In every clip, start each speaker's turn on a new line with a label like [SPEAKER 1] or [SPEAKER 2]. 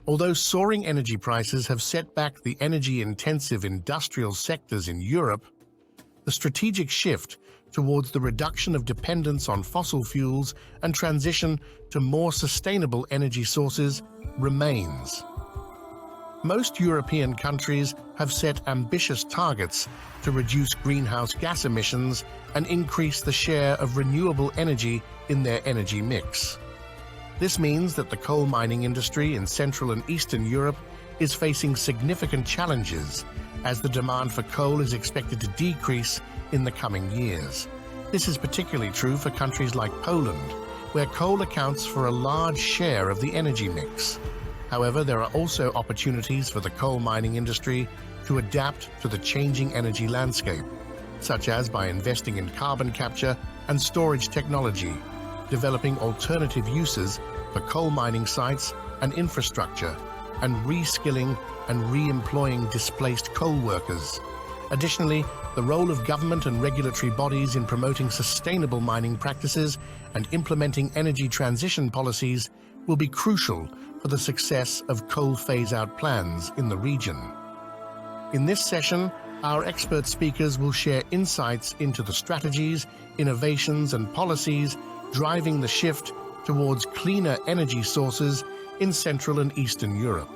[SPEAKER 1] Although soaring energy prices have set back the energy-intensive industrial sectors in Europe, the strategic shift towards the reduction of dependence on fossil fuels and transition to more sustainable energy sources remains. Most European countries have set ambitious targets to reduce greenhouse gas emissions and increase the share of renewable energy in their energy mix. This means that the coal mining industry in Central and Eastern Europe is facing significant challenges as the demand for coal is expected to decrease in the coming years. This is particularly true for countries like Poland, where coal accounts for a large share of the energy mix. However, there are also opportunities for the coal mining industry to adapt to the changing energy landscape, such as by investing in carbon capture and storage technology, developing alternative uses for coal mining sites and infrastructure, and reskilling and re-employing displaced coal workers. Additionally, the role of government and regulatory bodies in promoting sustainable mining practices and implementing energy transition policies will be crucial for the success of coal phase-out plans in the region. In this session, our expert speakers will share insights into the strategies, innovations, and policies driving the shift towards cleaner energy sources in Central and Eastern Europe.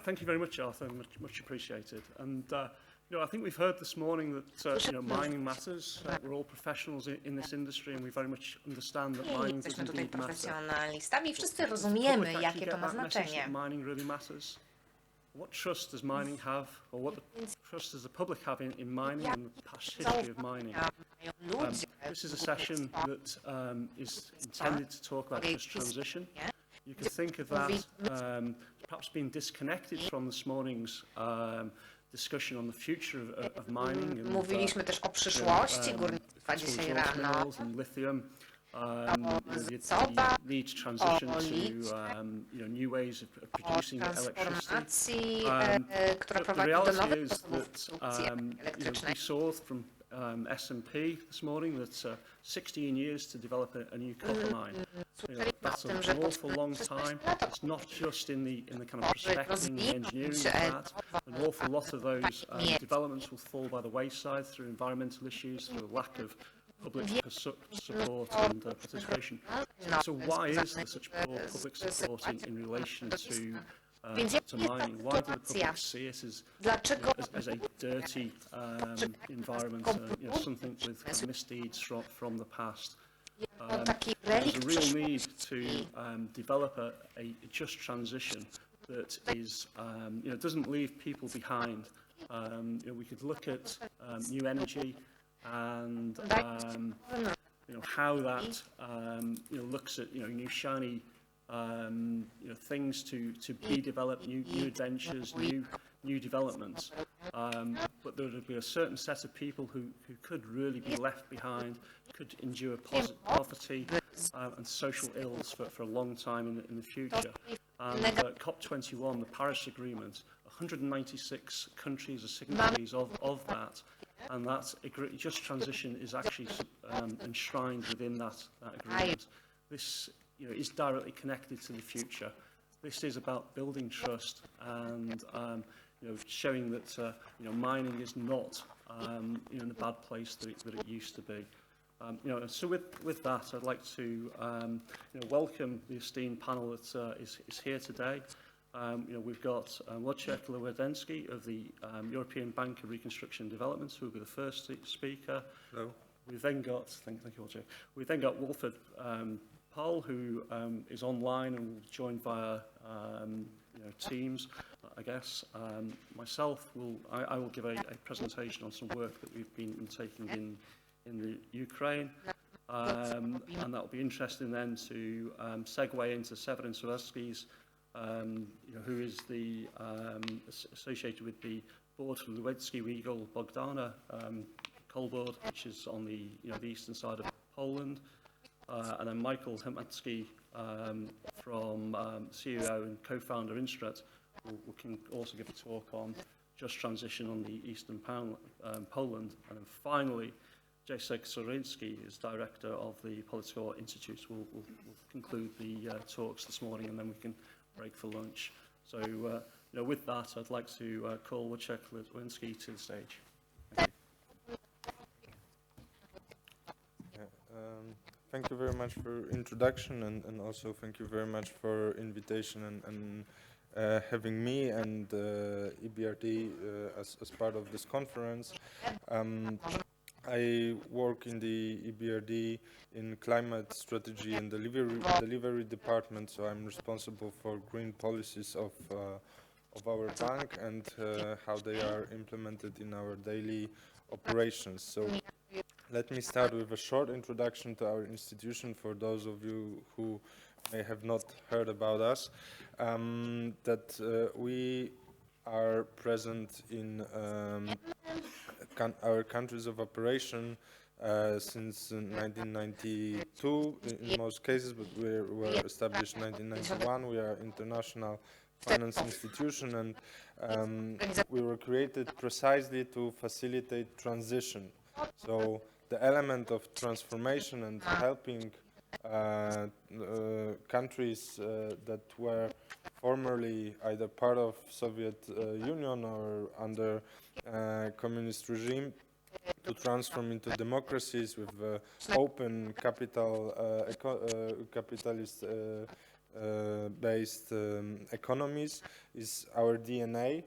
[SPEAKER 2] Thank you very much, Arthur. Much appreciated. And I think we've heard this morning that mining matters. We're all professionals in this industry, and we very much understand that mining does indeed matter.
[SPEAKER 3] Wszyscy rozumiemy, jakie to ma znaczenie.
[SPEAKER 2] Mining really matters. What trust does mining have, or what trust does the public have in mining and the past history of mining? This is a session that is intended to talk about just transition. You could think of that perhaps being disconnected from this morning's discussion on the future of mining and
[SPEAKER 3] Mówiliśmy też o przyszłości górnictwa dzisiaj rano.
[SPEAKER 2] And lithium. The need to transition to new ways of producing electricity. The reality is that we saw from S&P this morning that 16 years to develop a new copper mine. That's an awful long time. It's not just in the kind of prospecting, the engineering part. An awful lot of those developments will fall by the wayside through environmental issues, through a lack of public support and participation. So why is there such poor public support in relation to mining? Why do the public see it as a dirty environment, something with misdeeds from the past? There's a real need to develop a just transition that is, doesn't leave people behind. We could look at new energy and how that looks at new shiny things to be developed, new adventures, new developments. But there would be a certain set of people who could really be left behind, could endure poverty and social ills for a long time in the future. And COP21, the Paris Agreement, 196 countries are signatories of that. And that just transition is actually enshrined within that agreement. This is directly connected to the future. This is about building trust and showing that mining is not in the bad place that it used to be. So with that, I'd like to welcome the esteemed panel that is here today. We've got Wojciech Lewandowski of the European Bank of Reconstruction and Development, who will be the first speaker.
[SPEAKER 4] Hello.
[SPEAKER 2] We've then got, thank you, Wojciech. We've then got Wilfred Paul, who is online and will join via Teams, I guess. Myself, I will give a presentation on some work that we've been taking in the Ukraine. And that will be interesting then to segue into Severin Sawelski's who is the associated with the board for Luedzki Regal Bogdana coal board, which is on the the eastern side of Poland, and then Michael Hematsky from CEO and co-founder Instrat, who can also give a talk on just transition on the eastern Poland. And then finally, Jacek Sorinski is director of the Political Institute. Will conclude the talks this morning, and then we can break for lunch. So, with that, I'd like to call Wojciech Litwinski to the stage. Thank you.
[SPEAKER 4] Thank you very much for introduction, and also thank you very much for invitation and having me and EBRD as part of this conference. I work in the EBRD in climate strategy and delivery department, so I'm responsible for green policies of our bank and how they are implemented in our daily operations. So let me start with a short introduction to our institution for those of you who may have not heard about us. We are present in our countries of operation since 1992 in most cases, but we were established in 1991. We are international finance institution, and we were created precisely to facilitate transition. So the element of transformation and helping countries that were formerly either part of Soviet Union or under communist regime to transform into democracies with open capitalist based economies is our DNA.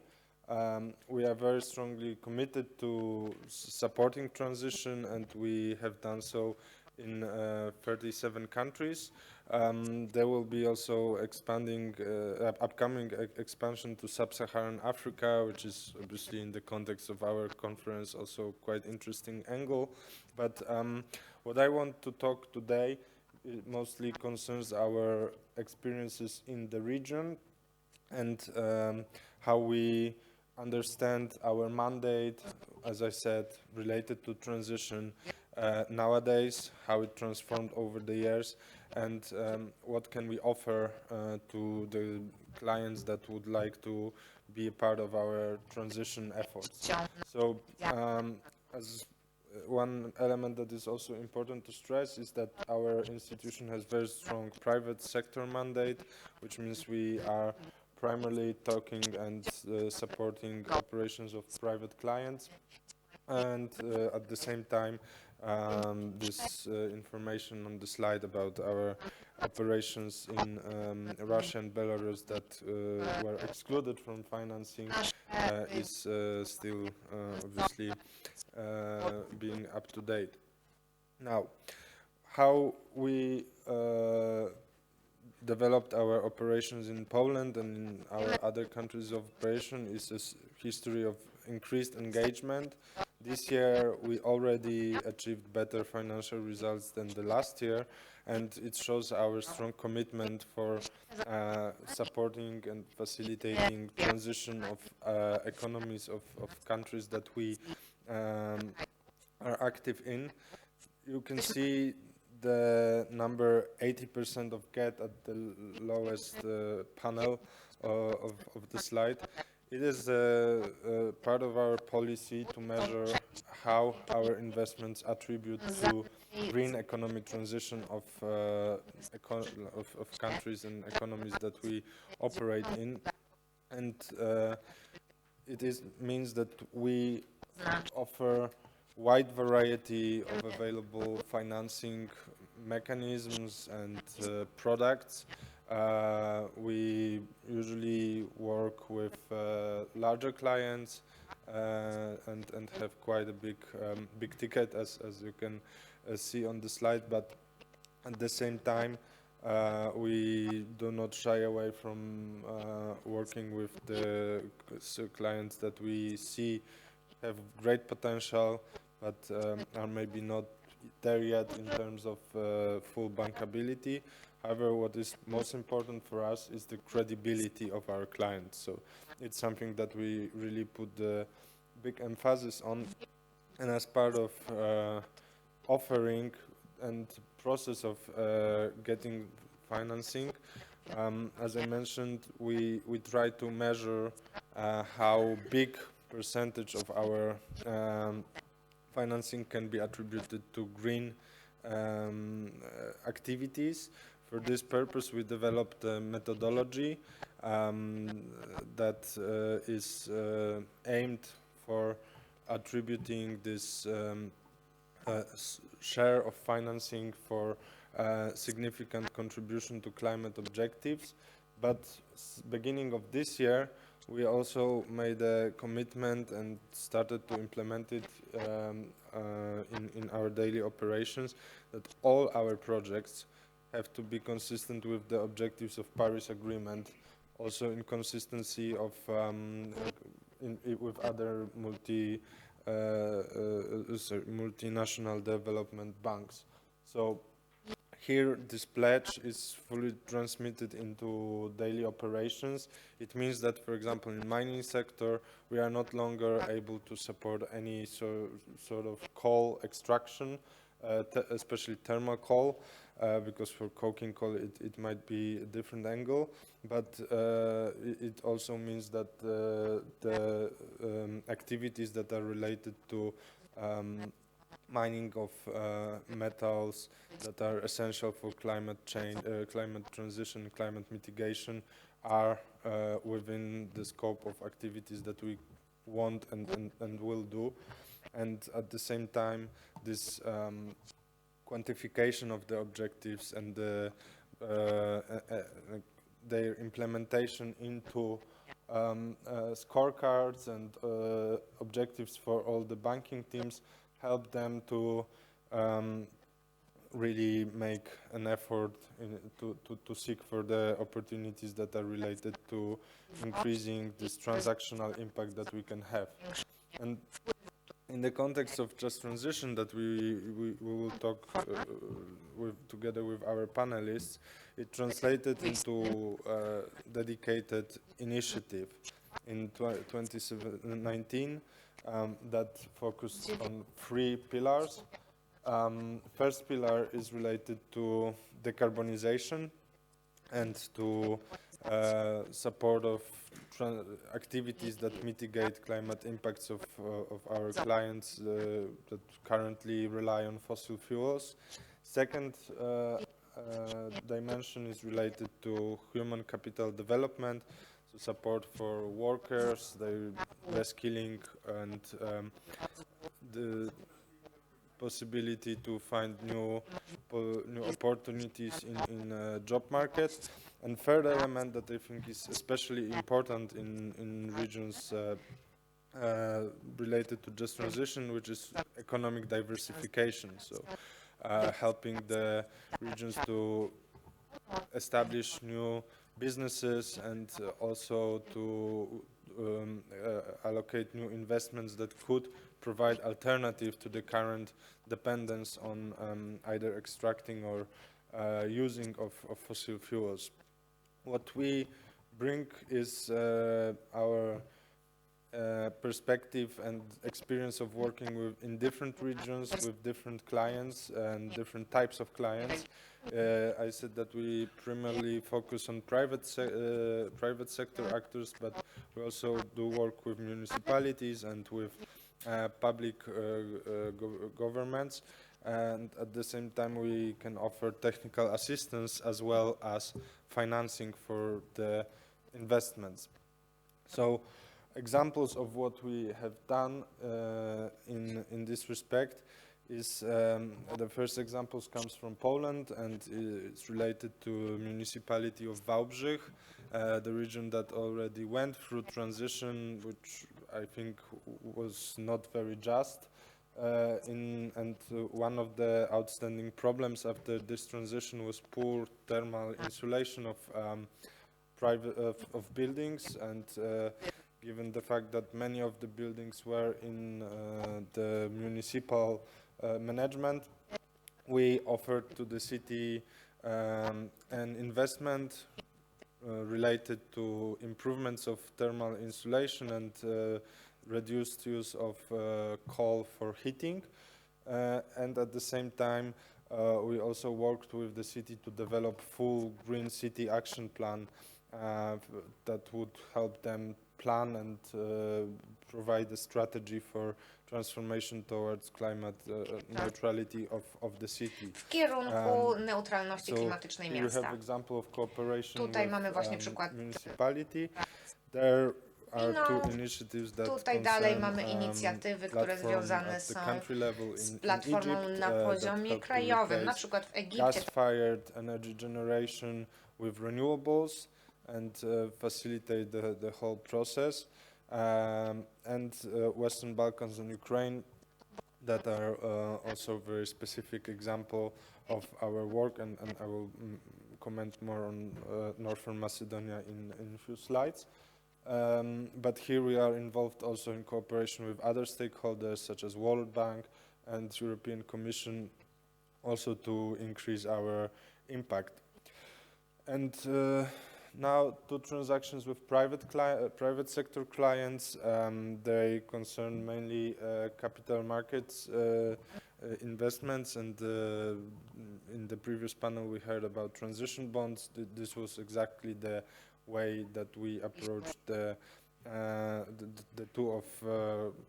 [SPEAKER 4] We are very strongly committed to supporting transition, and we have done so in 37 countries. There will be also upcoming expansion to sub-Saharan Africa, which is obviously in the context of our conference also quite interesting angle. But what I want to talk today mostly concerns our experiences in the region and how we understand our mandate, as I said, related to transition nowadays, how it transformed over the years, and what can we offer to the clients that would like to be a part of our transition efforts. So as one element that is also important to stress is that our institution has very strong private sector mandate, which means we are primarily talking and supporting operations of private clients, and at the same time this information on the slide about our operations in Russia and Belarus that were excluded from financing is still obviously being up to date. Now, how we developed our operations in Poland and in our other countries of operation is a history of increased engagement. This year we already achieved better financial results than the last year, and it shows our strong commitment for supporting and facilitating transition of economies of countries that we are active in. You can see the number 80% of GET at the lowest panel of the slide. It is part of our policy to measure how our investments attribute to green economic transition of countries and economies that we operate in, and it means that we offer wide variety of available financing mechanisms and products. We usually work with larger clients and have quite a big ticket, as you can see on the slide, but at the same time we do not shy away from working with the clients that we see have great potential but are maybe not there yet in terms of full bankability. However, what is most important for us is the credibility of our clients. So it's something that we really put the big emphasis on, and as part of offering and process of getting financing, as I mentioned, we try to measure how big percentage of our financing can be attributed to green activities. For this purpose, we developed a methodology that is aimed for attributing this share of financing for significant contribution to climate objectives. But beginning of this year, we also made a commitment and started to implement it in our daily operations, that all our projects have to be consistent with the objectives of Paris Agreement, also in consistency of with other multinational development banks. So here, this pledge is fully transmitted into daily operations. It means that, for example, in mining sector, we are not longer able to support any sort of coal extraction, especially thermal coal, because for coking coal it might be a different angle. But it also means that the activities that are related to mining of metals that are essential for climate change, climate transition, climate mitigation are within the scope of activities that we want and will do. And at the same time, this quantification of the objectives and their implementation into scorecards and objectives for all the banking teams help them to really make an effort to seek for the opportunities that are related to increasing this transactional impact that we can have. And in the context of just transition that we will talk together with our panelists, it translated into a dedicated initiative in 2019 that focused on 3 pillars. First pillar is related to decarbonization and to support of activities that mitigate climate impacts of our clients that currently rely on fossil fuels. Second dimension is related to human capital development, so support for workers, their reskilling, and the possibility to find new opportunities in job market. And third element that I think is especially important in regions related to just transition, which is economic diversification. So helping the regions to establish new businesses and also to allocate new investments that could provide alternative to the current dependence on either extracting or using of fossil fuels. What we bring is our perspective and experience of working in different regions with different clients and different types of clients. I said that we primarily focus on private sector actors, but we also do work with municipalities and with public governments, and at the same time we can offer technical assistance as well as financing for the investments. So examples of what we have done in this respect is the first examples comes from Poland, and it's related to municipality of Wałbrzych, the region that already went through transition, which I think was not very just. And one of the outstanding problems after this transition was poor thermal insulation of buildings, and given the fact that many of the buildings were in the municipal management, we offered to the city an investment related to improvements of thermal insulation and reduced use of coal for heating, and at the same time we also worked with the city to develop full green city action plan that would help them plan and provide a strategy for transformation towards climate neutrality of the city.
[SPEAKER 3] W kierunku neutralności klimatycznej
[SPEAKER 4] Here you have
[SPEAKER 3] miasta.
[SPEAKER 4] example of cooperation
[SPEAKER 3] Tutaj
[SPEAKER 4] with
[SPEAKER 3] mamy właśnie przykład.
[SPEAKER 4] municipality. There are two initiatives that
[SPEAKER 3] Tutaj dalej
[SPEAKER 4] concern
[SPEAKER 3] mamy inicjatywy, które
[SPEAKER 4] platform
[SPEAKER 3] związane
[SPEAKER 4] at the
[SPEAKER 3] są
[SPEAKER 4] country level
[SPEAKER 3] z
[SPEAKER 4] in
[SPEAKER 3] platformą
[SPEAKER 4] Egypt,
[SPEAKER 3] na
[SPEAKER 4] that
[SPEAKER 3] poziomie
[SPEAKER 4] help to
[SPEAKER 3] krajowym, na
[SPEAKER 4] replace
[SPEAKER 3] przykład w Egipcie.
[SPEAKER 4] gas-fired energy generation with renewables and facilitate the whole process. And Western Balkans and Ukraine, that are also very specific example of our work, and I will comment more on Northern Macedonia in a few slides. But here we are involved also in cooperation with other stakeholders such as World Bank and European Commission, also to increase our impact. And now, two transactions with private sector clients. They concern mainly capital markets investments, and in the previous panel we heard about transition bonds. This was exactly the way that we approached the two of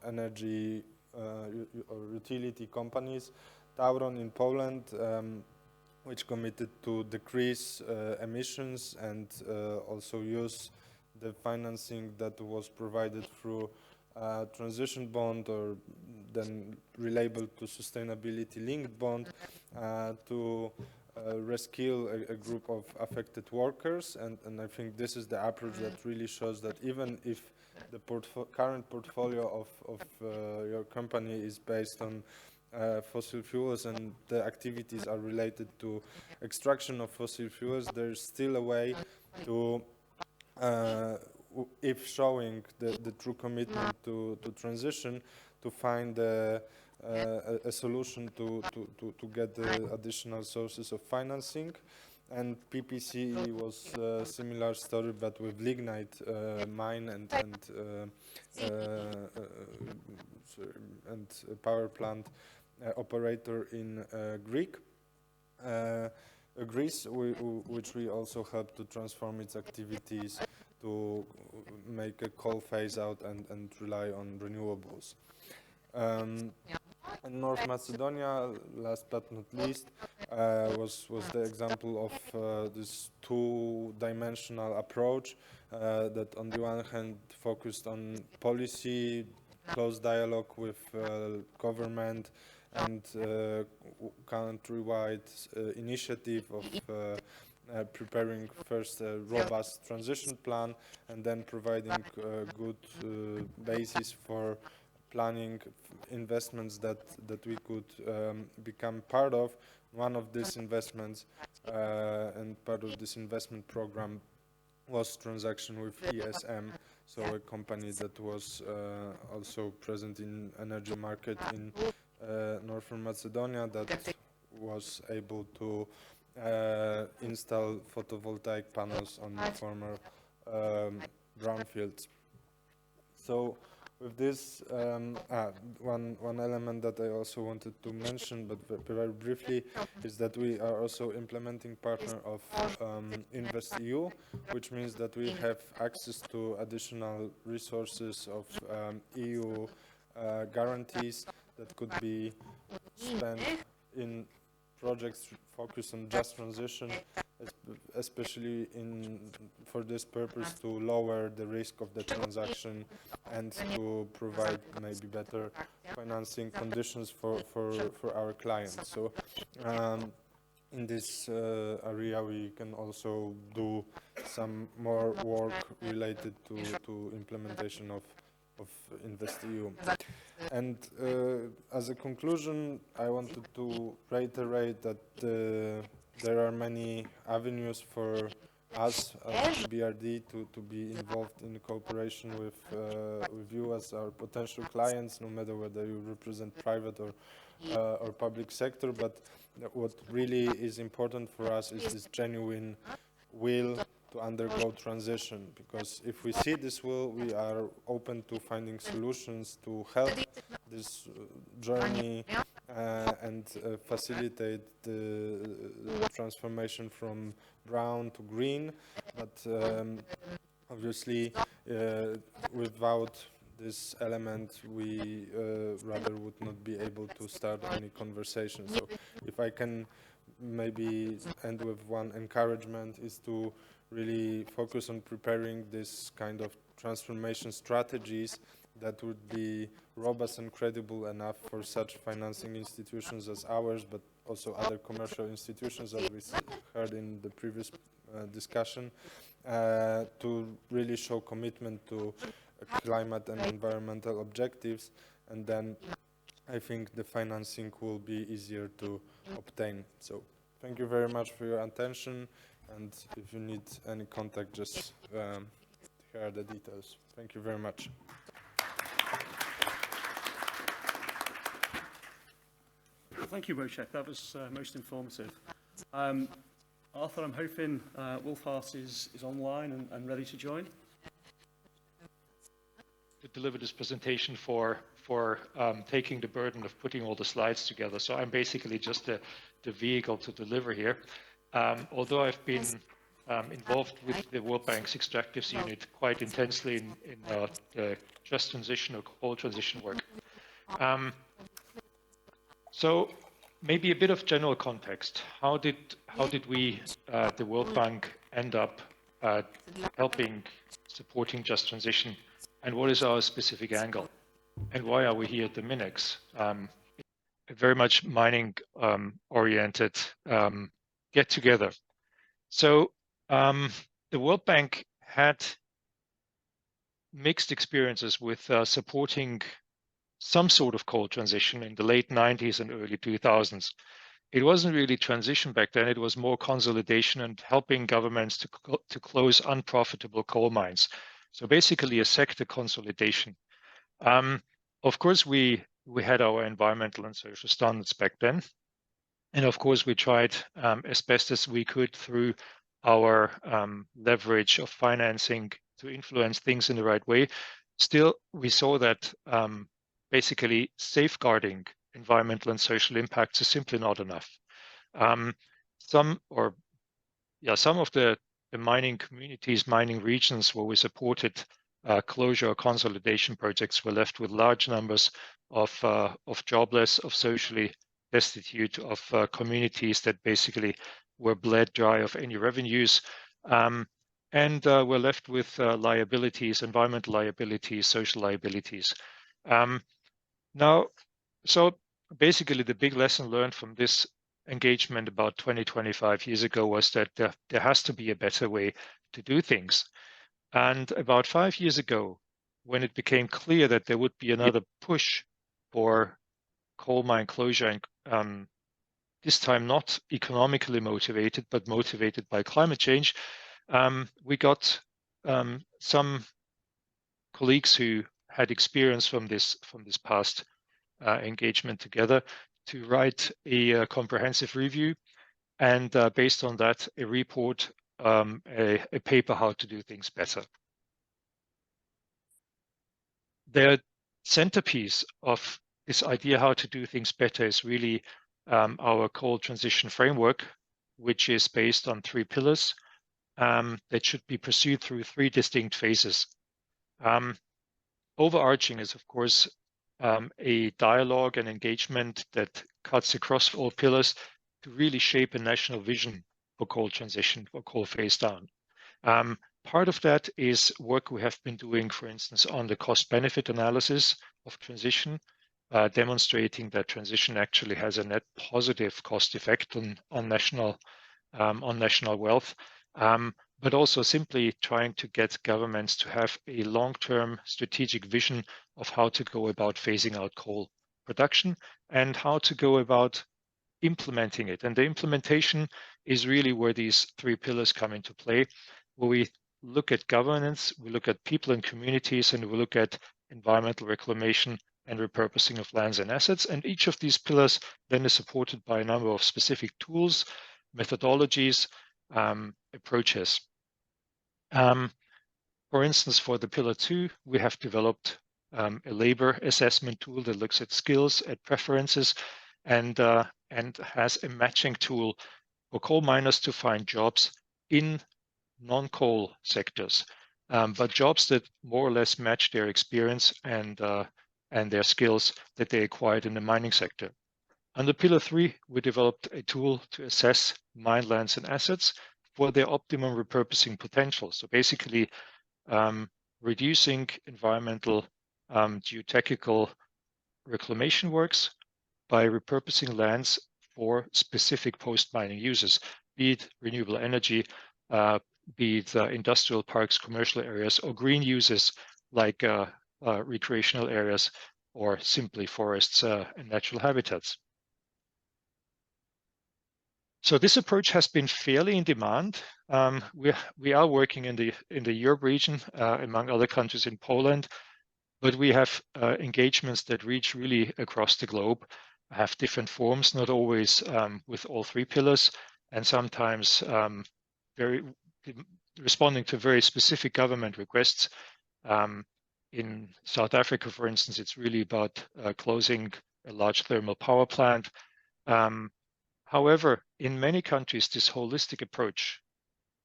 [SPEAKER 4] energy or utility companies. Tauron in Poland, which committed to decrease emissions and also use the financing that was provided through transition bond, or then relabeled to sustainability linked bond, to reskill a group of affected workers. And I think this is the approach that really shows that even if the current portfolio of your company is based on fossil fuels and the activities are related to extraction of fossil fuels, there's still a way to, if showing the true commitment to transition, to find a solution to get the additional sources of financing. And PPC was a similar story, but with lignite mine and power plant operator in Greece, which we also help to transform its activities to make a coal phase out and rely on renewables. In North Macedonia, last but not least, was the example of this two-dimensional approach that on the one hand focused on policy, close dialogue with government, and countrywide initiative of preparing first a robust transition plan, and then providing a good basis for planning investments that we could become part of. One of these investments and part of this investment program was transaction with ESM, so a company that was also present in energy market in Northern Macedonia, that was able to install photovoltaic panels on former brownfields. So with this, one element that I also wanted to mention, but very briefly, is that we are also implementing partner of InvestEU, which means that we have access to additional resources of EU guarantees that could be spent in projects focused on just transition, especially for this purpose, to lower the risk of the transaction and to provide maybe better financing conditions for our clients. So in this area we can also do some more work related to implementation of InvestEU. And as a conclusion, I wanted to reiterate that there are many avenues for us as BRD to be involved in cooperation with you as our potential clients, no matter whether you represent private or public sector. But what really is important for us is this genuine will to undergo transition, because if we see this will, we are open to finding solutions to help this journey and facilitate the transformation from brown to green. But Obviously, without this element, we rather would not be able to start any conversation. So if I can maybe end with one encouragement, is to really focus on preparing this kind of transformation strategies that would be robust and credible enough for such financing institutions as ours, but also other commercial institutions, as we heard in the previous discussion, to really show commitment to climate and environmental objectives, and then I think the financing will be easier to obtain. So thank you very much for your attention, and if you need any contact, just here are the details. Thank you very much.
[SPEAKER 2] Thank you, Wojciech. That was most informative. Arthur, I'm hoping Wolfhart is online and ready to join.
[SPEAKER 5] To deliver this presentation for taking the burden of putting all the slides together. So I'm basically just the vehicle to deliver here. Although I've been involved with the World Bank's extractives unit quite intensely in the just transition or coal transition work. So maybe a bit of general context. How did we, the World Bank, end up helping, supporting just transition, and what is our specific angle, and why are we here at the MINEX? Very much mining oriented get together. So the World Bank had mixed experiences with supporting some sort of coal transition in the late 90s and early 2000s. It wasn't really transition back then, it was more consolidation and helping governments to close unprofitable coal mines. So basically a sector consolidation. Of course, we had our environmental and social standards back then. And of course, we tried as best as we could through our leverage of financing to influence things in the right way. Still, we saw that basically safeguarding environmental and social impacts is simply not enough. Some of the mining communities, mining regions where we supported closure or consolidation projects were left with large numbers of jobless, of socially destitute, of communities that basically were bled dry of any revenues, and were left with liabilities, environmental liabilities, social liabilities. Now, so basically the big lesson learned from this engagement about 25 years ago was that there has to be a better way to do things. And about 5 years ago, when it became clear that there would be another push for coal mine closure, and this time not economically motivated, but motivated by climate change, we got some colleagues who had experience from this past engagement together to write a comprehensive review, and based on that, a report, a paper how to do things better. The centerpiece of this idea how to do things better is really our coal transition framework, which is based on 3 pillars that should be pursued through 3 distinct phases. Overarching is, of course, a dialogue and engagement that cuts across all pillars to really shape a national vision for coal transition, for coal phase down. Part of that is work we have been doing, for instance, on the cost-benefit analysis of transition, demonstrating that transition actually has a net positive cost effect on national wealth. But also simply trying to get governments to have a long-term strategic vision of how to go about phasing out coal production and how to go about implementing it. And the implementation is really where these 3 pillars come into play, where we look at governance, we look at people and communities, and we look at environmental reclamation and repurposing of lands and assets. And each of these pillars then is supported by a number of specific tools, methodologies, approaches. For instance, for the pillar 2, we have developed a labor assessment tool that looks at skills, at preferences, and has a matching tool for coal miners to find jobs in non-coal sectors. but jobs that more or less match their experience and their skills that they acquired in the mining sector. Under Pillar 3, we developed a tool to assess mine lands and assets for their optimum repurposing potential. So basically, reducing environmental geotechnical reclamation works by repurposing lands for specific post-mining uses, be it renewable energy, be it industrial parks, commercial areas, or green uses like recreational areas or simply forests and natural habitats. So this approach has been fairly in demand. We are working in the Europe region, among other countries in Poland, but we have engagements that reach really across the globe, have different forms, not always with all three pillars, and sometimes responding to very specific government requests. In South Africa, for instance, it's really about closing a large thermal power plant. However, in many countries, this holistic approach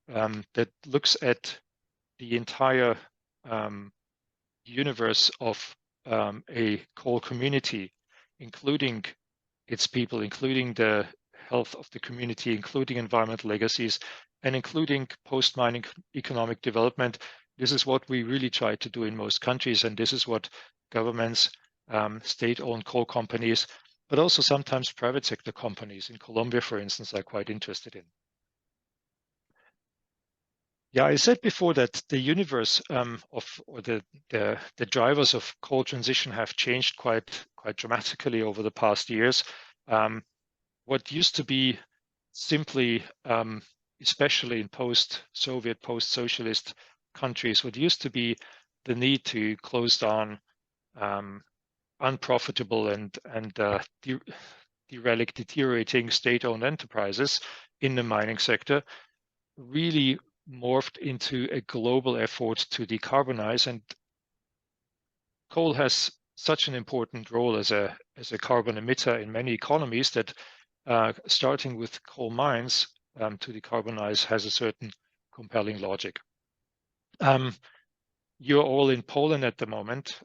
[SPEAKER 5] that looks at the entire universe of a coal community, including its people, including the health of the community, including environmental legacies, and including post-mining economic development. This is what we really try to do in most countries, and this is what governments, state-owned coal companies, but also sometimes private sector companies in Colombia, for instance, are quite interested in. Yeah, I said before that the universe the drivers of coal transition have changed quite dramatically over the past years. What used to be simply, especially in post-Soviet, post-socialist countries, what used to be the need to close down unprofitable and deteriorating state-owned enterprises in the mining sector really morphed into a global effort to decarbonize, and coal has such an important role as a carbon emitter in many economies that starting with coal mines to decarbonize has a certain compelling logic. You're all in Poland at the moment,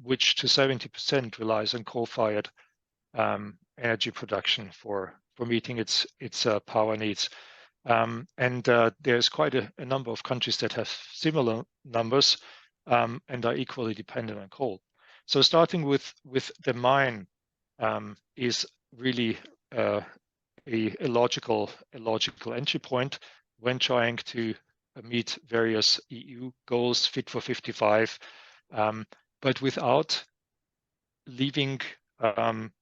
[SPEAKER 5] which to 70% relies on coal-fired energy production for meeting its power needs. And there's quite a number of countries that have similar numbers and are equally dependent on coal. So starting with the mine is really a logical entry point when trying to meet various EU goals, Fit for 55, but without leaving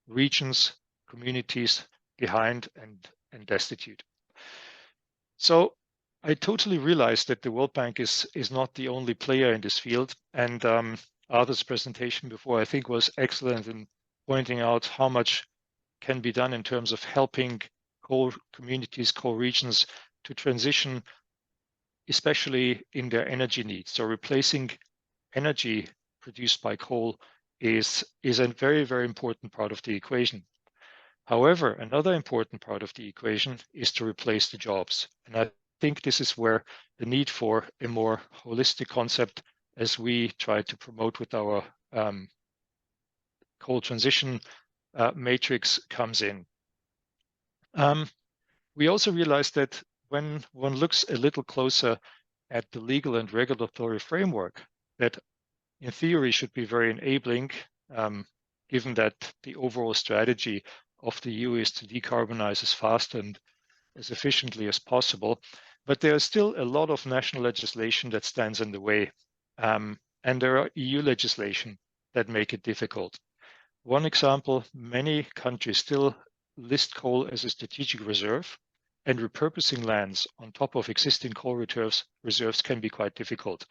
[SPEAKER 5] regions, communities behind and destitute. So I totally realized that the World Bank is not the only player in this field, and Arthur's presentation before I think was excellent in pointing out how much can be done in terms of helping coal communities, coal regions to transition, especially in their energy needs. So replacing energy produced by coal is a very, very important part of the equation. However, another important part of the equation is to replace the jobs. And I think this is where the need for a more holistic concept, as we try to promote with our coal transition matrix, comes in. We also realized that when one looks a little closer at the legal and regulatory framework, that in theory should be very enabling, given that the overall strategy of the EU is to decarbonize as fast and as efficiently as possible. But there is still a lot of national legislation that stands in the way. And there are EU legislation that make it difficult. One example, many countries still list coal as a strategic reserve, and repurposing lands on top of existing coal reserves can be quite difficult.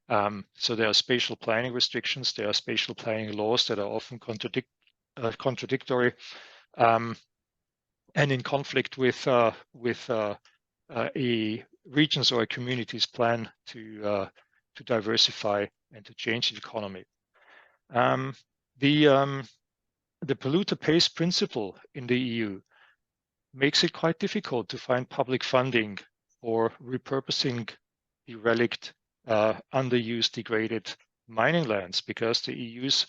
[SPEAKER 5] So there are spatial planning restrictions, there are spatial planning laws that are often contradictory and in conflict with a region's or a community's plan to diversify and to change the economy. The polluter pays principle in the EU makes it quite difficult to find public funding for repurposing derelict underused, degraded mining lands, because the EU's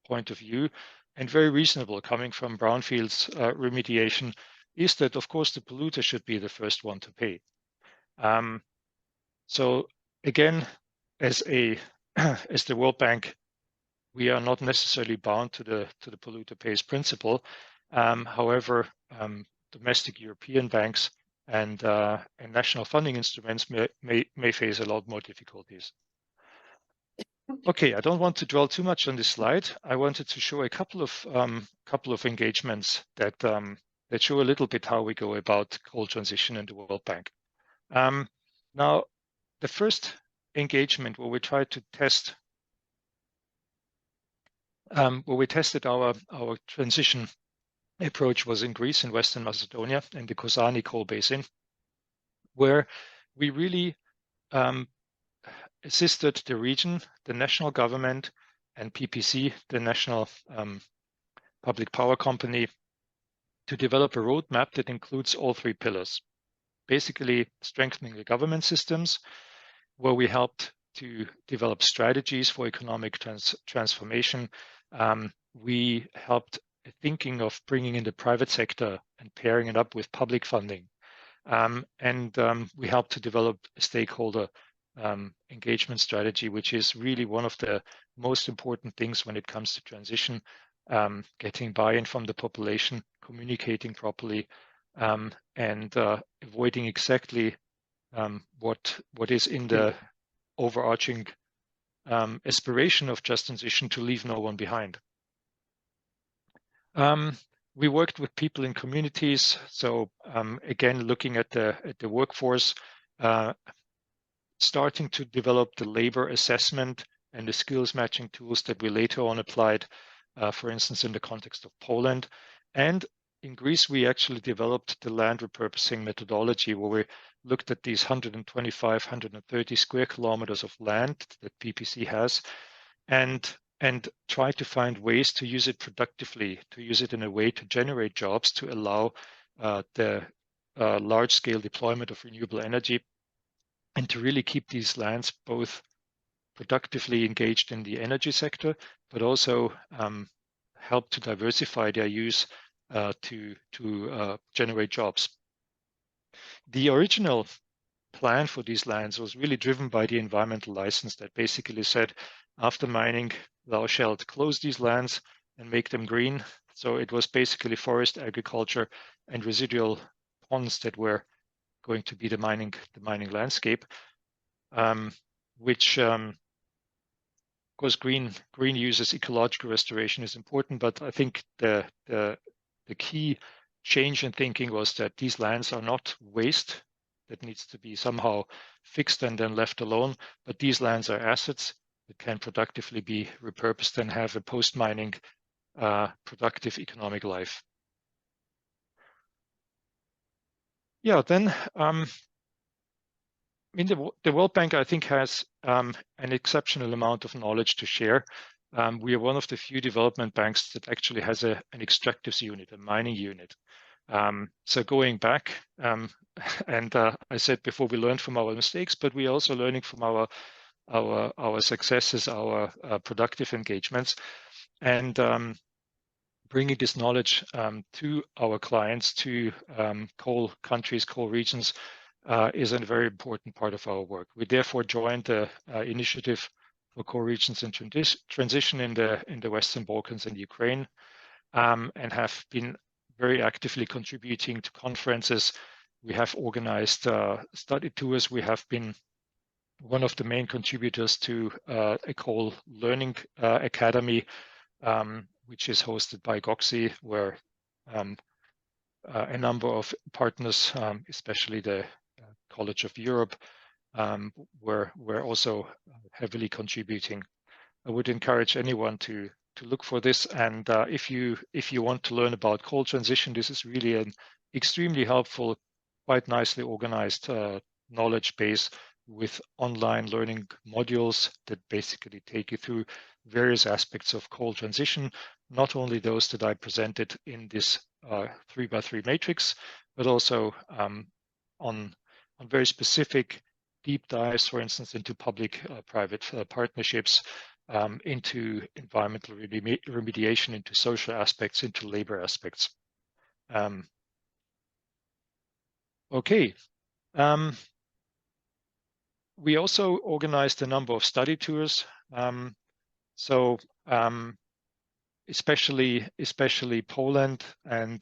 [SPEAKER 5] point of view, and very reasonable coming from brownfields remediation, is that, of course, the polluter should be the first one to pay. So again, as the World Bank, we are not necessarily bound to the polluter pays principle. However, domestic European banks and national funding instruments may face a lot more difficulties. Okay, I don't want to dwell too much on this slide. I wanted to show a couple of engagements that show a little bit how we go about coal transition in the World Bank. Now, the first engagement where we tried to test, where we tested our transition approach was in Greece, in Western Macedonia, in the Kozani coal basin, where we really assisted the region, the national government, and PPC, the national public power company, to develop a roadmap that includes all three pillars. Basically, strengthening the government systems, where we helped to develop strategies for economic transformation. We helped thinking of bringing in the private sector and pairing it up with public funding. We helped to develop a stakeholder engagement strategy, which is really one of the most important things when it comes to transition, getting buy-in from the population, communicating properly, and avoiding exactly what is in the overarching aspiration of just transition, to leave no one behind. We worked with people in communities, so again, looking at the workforce, starting to develop the labor assessment and the skills matching tools that we later on applied, for instance, in the context of Poland. And in Greece, we actually developed the land repurposing methodology, where we looked at these 125, 130 square kilometers of land that PPC has, and try to find ways to use it productively, to use it in a way to generate jobs, to allow the large-scale deployment of renewable energy, and to really keep these lands both productively engaged in the energy sector, but also help to diversify their use to generate jobs. The original plan for these lands was really driven by the environmental license that basically said, after mining, thou shalt close these lands and make them green. So it was basically forest, agriculture, and residual ponds that were going to be the mining landscape, which of course green uses, ecological restoration is important, but I think the key change in thinking was that these lands are not waste that needs to be somehow fixed and then left alone, but these lands are assets that can productively be repurposed and have a post-mining productive economic life. Yeah, then the World Bank, I think, has an exceptional amount of knowledge to share. We are one of the few development banks that actually has an extractives unit, a mining unit. So going back, and I said before, we learned from our mistakes, but we are also learning from our successes, our productive engagements, and bringing this knowledge to our clients, to coal countries, coal regions, is a very important part of our work. We therefore joined the initiative for coal regions in transition in the Western Balkans and Ukraine, and have been very actively contributing to conferences. We have organized study tours. We have been one of the main contributors to a coal learning academy, which is hosted by GOXI, where a number of partners, especially the College of Europe, were also heavily contributing. I would encourage anyone to look for this, and if you want to learn about coal transition, this is really an extremely helpful, quite nicely organized knowledge base with online learning modules that basically take you through various aspects of coal transition, not only those that I presented in this 3x3 matrix, but also on very specific deep dives, for instance, into public-private partnerships, into environmental remediation, into social aspects, into labor aspects. Okay. We also organized a number of study tours. So especially Poland and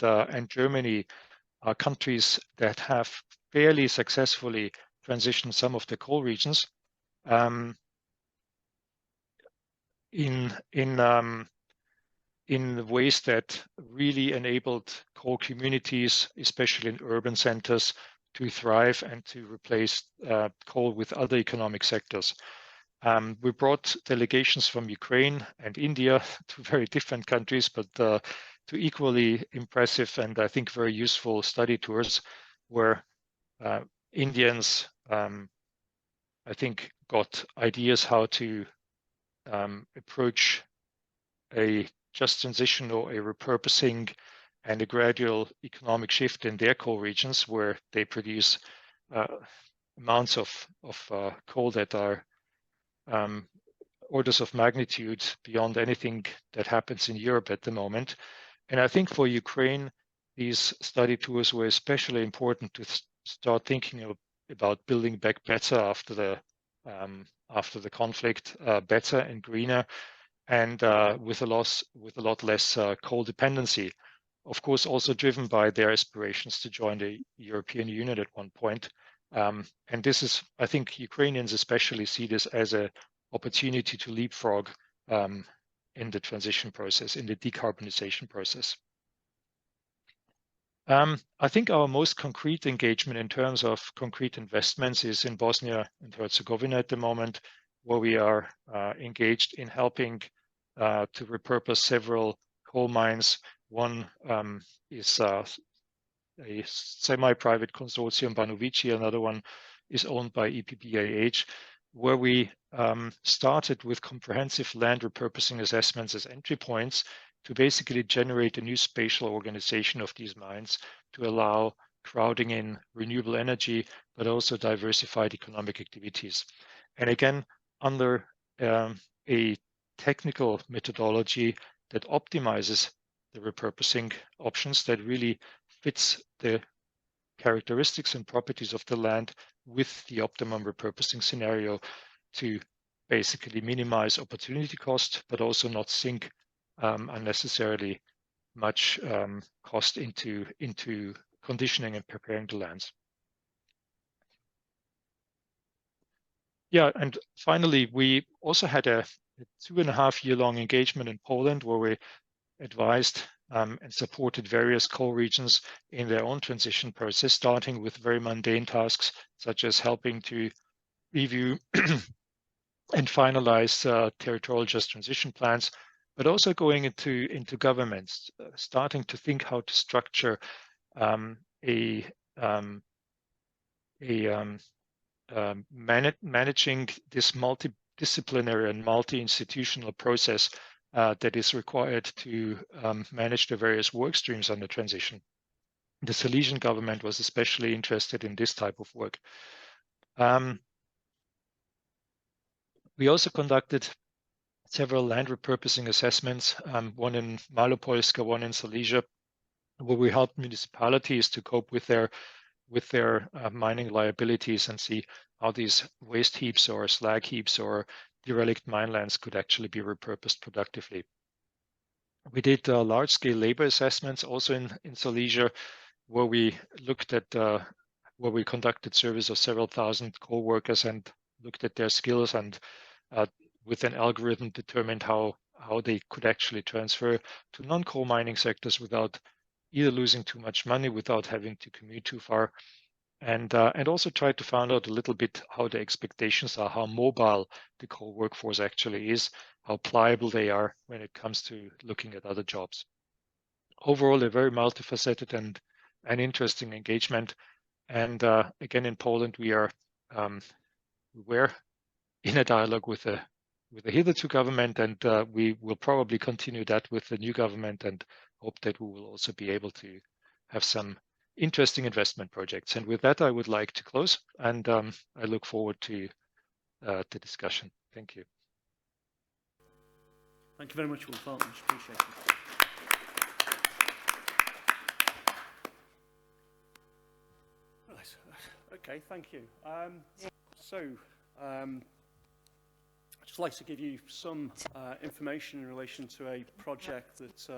[SPEAKER 5] Germany are countries that have fairly successfully transitioned some of the coal regions in ways that really enabled coal communities, especially in urban centers, to thrive and to replace coal with other economic sectors. We brought delegations from Ukraine and India, two very different countries, but two equally impressive and I think very useful study tours where Indians, I think, got ideas how to approach a just transition or a repurposing and a gradual economic shift in their coal regions where they produce amounts of coal that are orders of magnitude beyond anything that happens in Europe at the moment. And I think for Ukraine, these study tours were especially important to start thinking about building back better after the conflict, better and greener, and with a lot less coal dependency. Of course, also driven by their aspirations to join the European Union at one point. And this is, I think, Ukrainians especially see this as an opportunity to leapfrog in the transition process, in the decarbonization process. I think our most concrete engagement in terms of concrete investments is in Bosnia and Herzegovina at the moment, where we are engaged in helping to repurpose several coal mines. One is a semi-private consortium, Banovici. Another one is owned by EPBAH, where we started with comprehensive land repurposing assessments as entry points to basically generate a new spatial organization of these mines to allow crowding in renewable energy, but also diversified economic activities. And again, under a technical methodology that optimizes the repurposing options that really fits the characteristics and properties of the land with the optimum repurposing scenario to basically minimize opportunity cost, but also not sink unnecessarily much cost into conditioning and preparing the lands. Yeah, and finally, we also had a 2.5-year-long engagement in Poland where we advised and supported various coal regions in their own transition process, starting with very mundane tasks such as helping to review and finalize territorial just transition plans, but also going into governments, starting to think how to structure managing this multidisciplinary and multi-institutional process that is required to manage the various work streams on the transition. The Silesian government was especially interested in this type of work. We also conducted several land repurposing assessments, one in Malopolska, one in Silesia, where we helped municipalities to cope with their mining liabilities and see how these waste heaps or slag heaps or derelict mine lands could actually be repurposed productively. We did large-scale labor assessments also in Silesia, where we looked at where we conducted surveys of several thousand coal workers and looked at their skills and with an algorithm determined how they could actually transfer to non-coal mining sectors without either losing too much money, without having to commute too far, and also tried to find out a little bit how the expectations are, how mobile the coal workforce actually is, how pliable they are when it comes to looking at other jobs. Overall, a very multifaceted and an interesting engagement. And again, in Poland, we were in a dialogue with the hitherto government, and we will probably continue that with the new government and hope that we will also be able to have some interesting investment projects. And with that, I would like to close, and I look forward to the discussion. Thank you.
[SPEAKER 2] Thank you very much, Wolf. Much appreciated. Right. Okay, thank you. I'd just like to give you some information in relation to a project that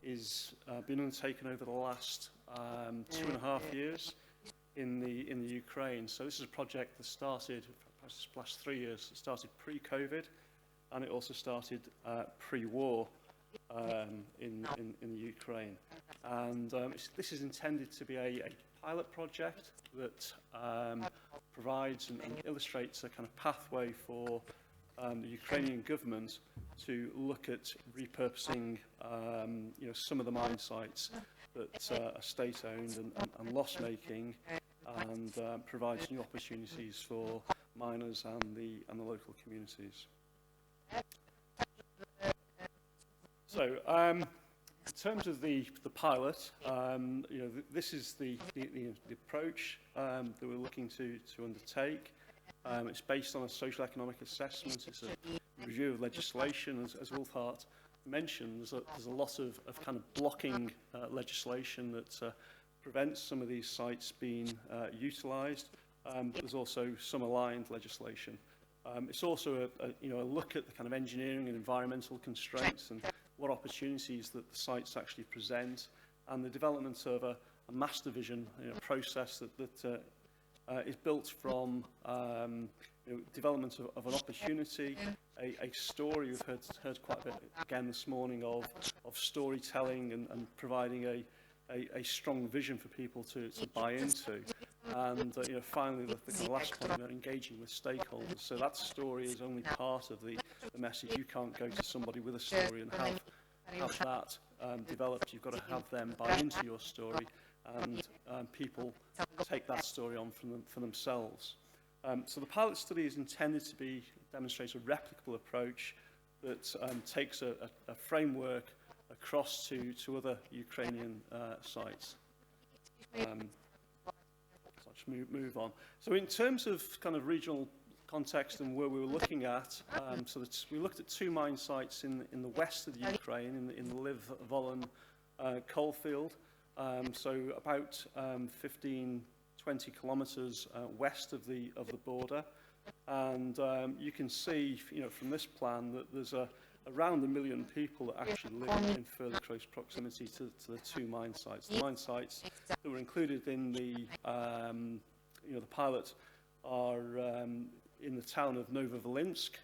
[SPEAKER 2] is been undertaken over the last 2.5 years in the Ukraine. So this is a project that started last 3 years. It started pre-COVID, and it also started pre-war in the Ukraine. And this is intended to be a pilot project that provides and illustrates a kind of pathway for the Ukrainian government to look at repurposing some of the mine sites that are state-owned and loss-making, and provides new opportunities for miners and the local communities. So, in terms of the pilot, this is the approach that we're looking to undertake. It's based on a social economic assessment. It's a review of legislation, as Wolfhart mentioned. There's a lot of kind of blocking legislation that prevents some of these sites being utilised. There's also some aligned legislation. It's also a look at the kind of engineering and environmental constraints and what opportunities that the sites actually present, and the development of a master vision process that is built from development of an opportunity, a story. We've heard quite a bit again this morning of storytelling and providing a strong vision for people to buy into. And finally, the kind of last point, engaging with stakeholders. So that story is only part of the message. You can't go to somebody with a story and have that developed. You've got to have them buy into your story, and people take that story on for themselves. So the pilot study is intended to demonstrate a replicable approach that takes a framework across to other Ukrainian sites. So let's move on. So in terms of kind of regional context and where we were looking at, we looked at 2 mine sites in the west of the Ukraine, in the Liv-Volyn coalfield. So about 15-20 kilometres west of the border, and you can see, from this plan that there's around 1 million people that actually live in fairly close proximity to the 2 mine sites. The mine sites that were included in the pilot are in the town of Novovolinsk,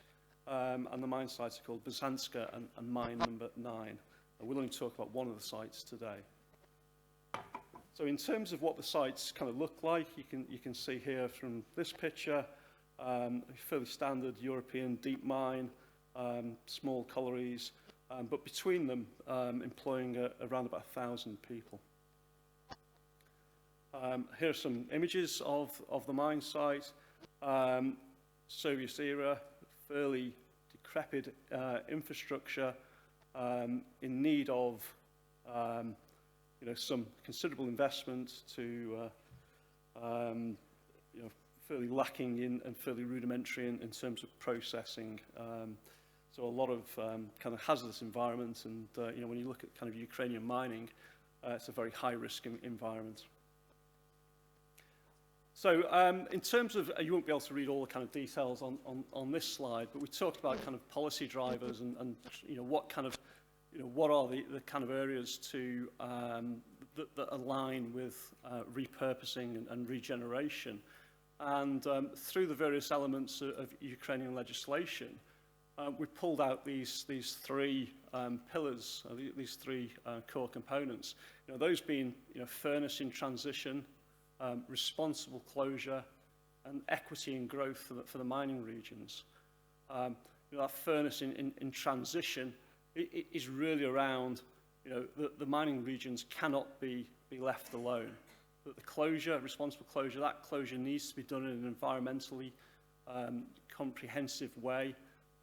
[SPEAKER 2] and the mine sites are called Byzantska and mine number 9. And we'll only talk about one of the sites today. So in terms of what the sites kind of look like, you can see here from this picture, a fairly standard European deep mine, small collieries, but between them employing around about 1,000 people. Here are some images of the mine site. Soviet era, fairly decrepit infrastructure, in need of some considerable investment to fairly lacking in and fairly rudimentary in terms of processing. So a lot of kind of hazardous environment, and when you look at kind of Ukrainian mining, it's a very high-risk environment. So in terms of, you won't be able to read all the kind of details on this slide, but we talked about kind of policy drivers and what are the kind of areas to that align with repurposing and regeneration. And through the various elements of Ukrainian legislation, we pulled out these 3 pillars, these 3 core components. Those being fairness in transition, responsible closure, and equity and growth for the mining regions. That fairness in transition is really around, the mining regions cannot be left alone. That the closure, responsible closure, that closure needs to be done in an environmentally comprehensive way.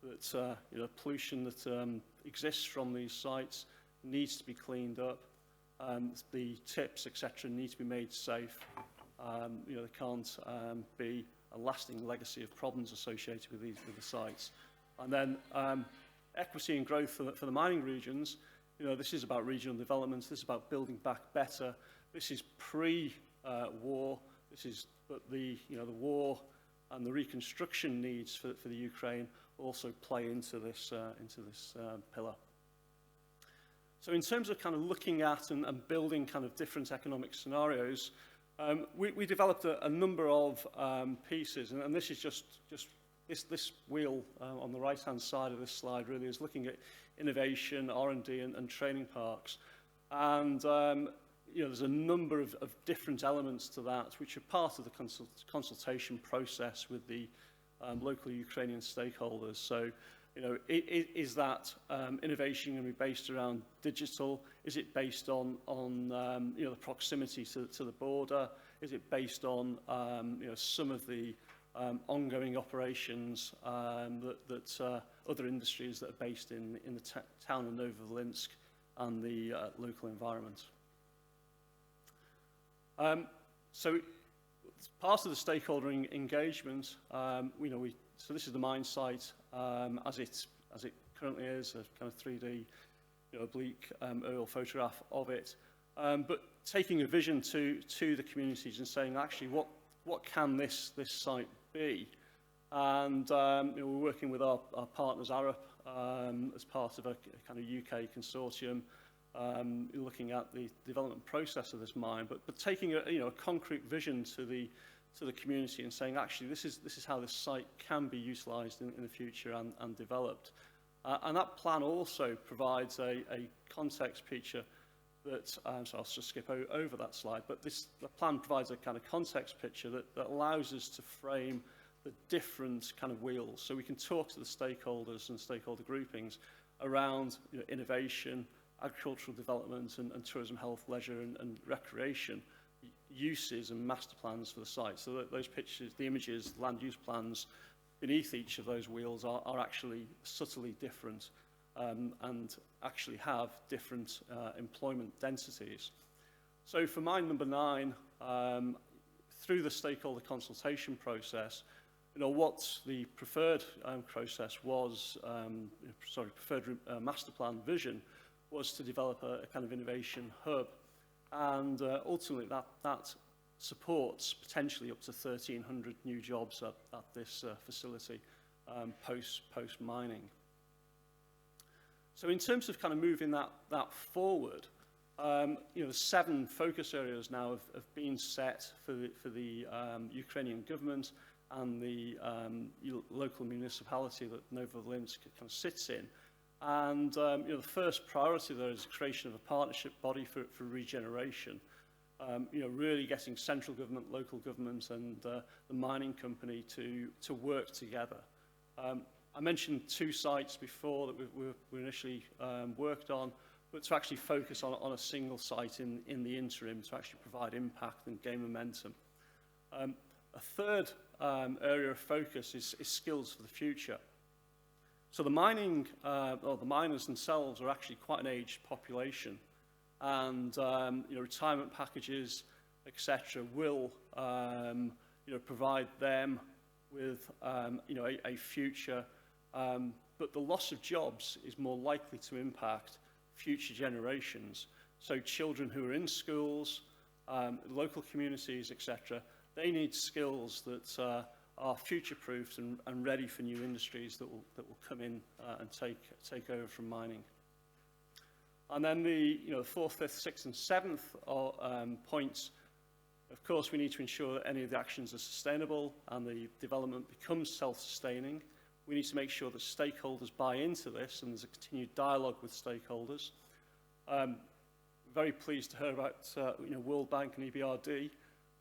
[SPEAKER 2] That pollution that exists from these sites needs to be cleaned up. the tips, etc., need to be made safe. You know, there can't be a lasting legacy of problems associated with the sites. And then equity and growth for the mining regions. You know, this is about regional development. This is about building back better. This is pre-war. But the war and the reconstruction needs for the Ukraine also play into this pillar. So in terms of kind of looking at and building kind of different economic scenarios, we developed a number of pieces, and this is just this wheel on the right-hand side of this slide really is looking at innovation, R&D, and training parks. And you know, there's a number of different elements to that which are part of the consultation process with the local Ukrainian stakeholders. So, you know, is that innovation going to be based around digital? Is it based on you know, the proximity to the border? Is it based on you know, some of the ongoing operations that other industries that are based in the town of Novovolinsk and the local environment? So part of the stakeholder engagement, you know, so this is the mine site as it currently is, a kind of 3D, you know, oblique aerial photograph of it. But taking a vision to the communities and saying, actually, what can this site be? And you know, we're working with our partners, Arup, as part of a kind of UK consortium, looking at the development process of this mine, but taking a concrete vision to the community and saying, actually, this is how this site can be utilised in the future and developed. And that plan also provides a context picture that, so I'll just skip over that slide, but the plan provides a kind of context picture that allows us to frame the different kind of wheels. So we can talk to the stakeholders and stakeholder groupings around, you know, innovation, agricultural development and tourism, health, leisure and recreation uses and master plans for the site. So that those pictures, the images, land use plans beneath each of those wheels are actually subtly different and actually have different employment densities. So for mine number 9, through the stakeholder consultation process, you know, what the preferred process was, preferred master plan vision was to develop a kind of innovation hub, and ultimately that supports potentially up to 1,300 new jobs at this facility post mining. So in terms of kind of moving that forward, you know, the 7 focus areas now have been set for the Ukrainian government and the local municipality that Novovolinsk kind of sits in. And you know, the first priority there is the creation of a partnership body for regeneration. You know, really getting central government, local government, and the mining company to work together. I mentioned 2 sites before that we initially worked on, but to actually focus on a single site in the interim to actually provide impact and gain momentum. A third area of focus is skills for the future. So the miners themselves are actually quite an aged population, and you know, retirement packages, etc., will you know, provide them with you know, a future. But the loss of jobs is more likely to impact future generations. So children who are in schools, local communities, etc., they need skills that are future-proofed and ready for new industries that will come in and take over from mining. And then the 4th, 5th, 6th, and 7th points. Of course, we need to ensure that any of the actions are sustainable and the development becomes self-sustaining. We need to make sure that stakeholders buy into this and there's a continued dialogue with stakeholders. Very pleased to hear about World Bank and EBRD.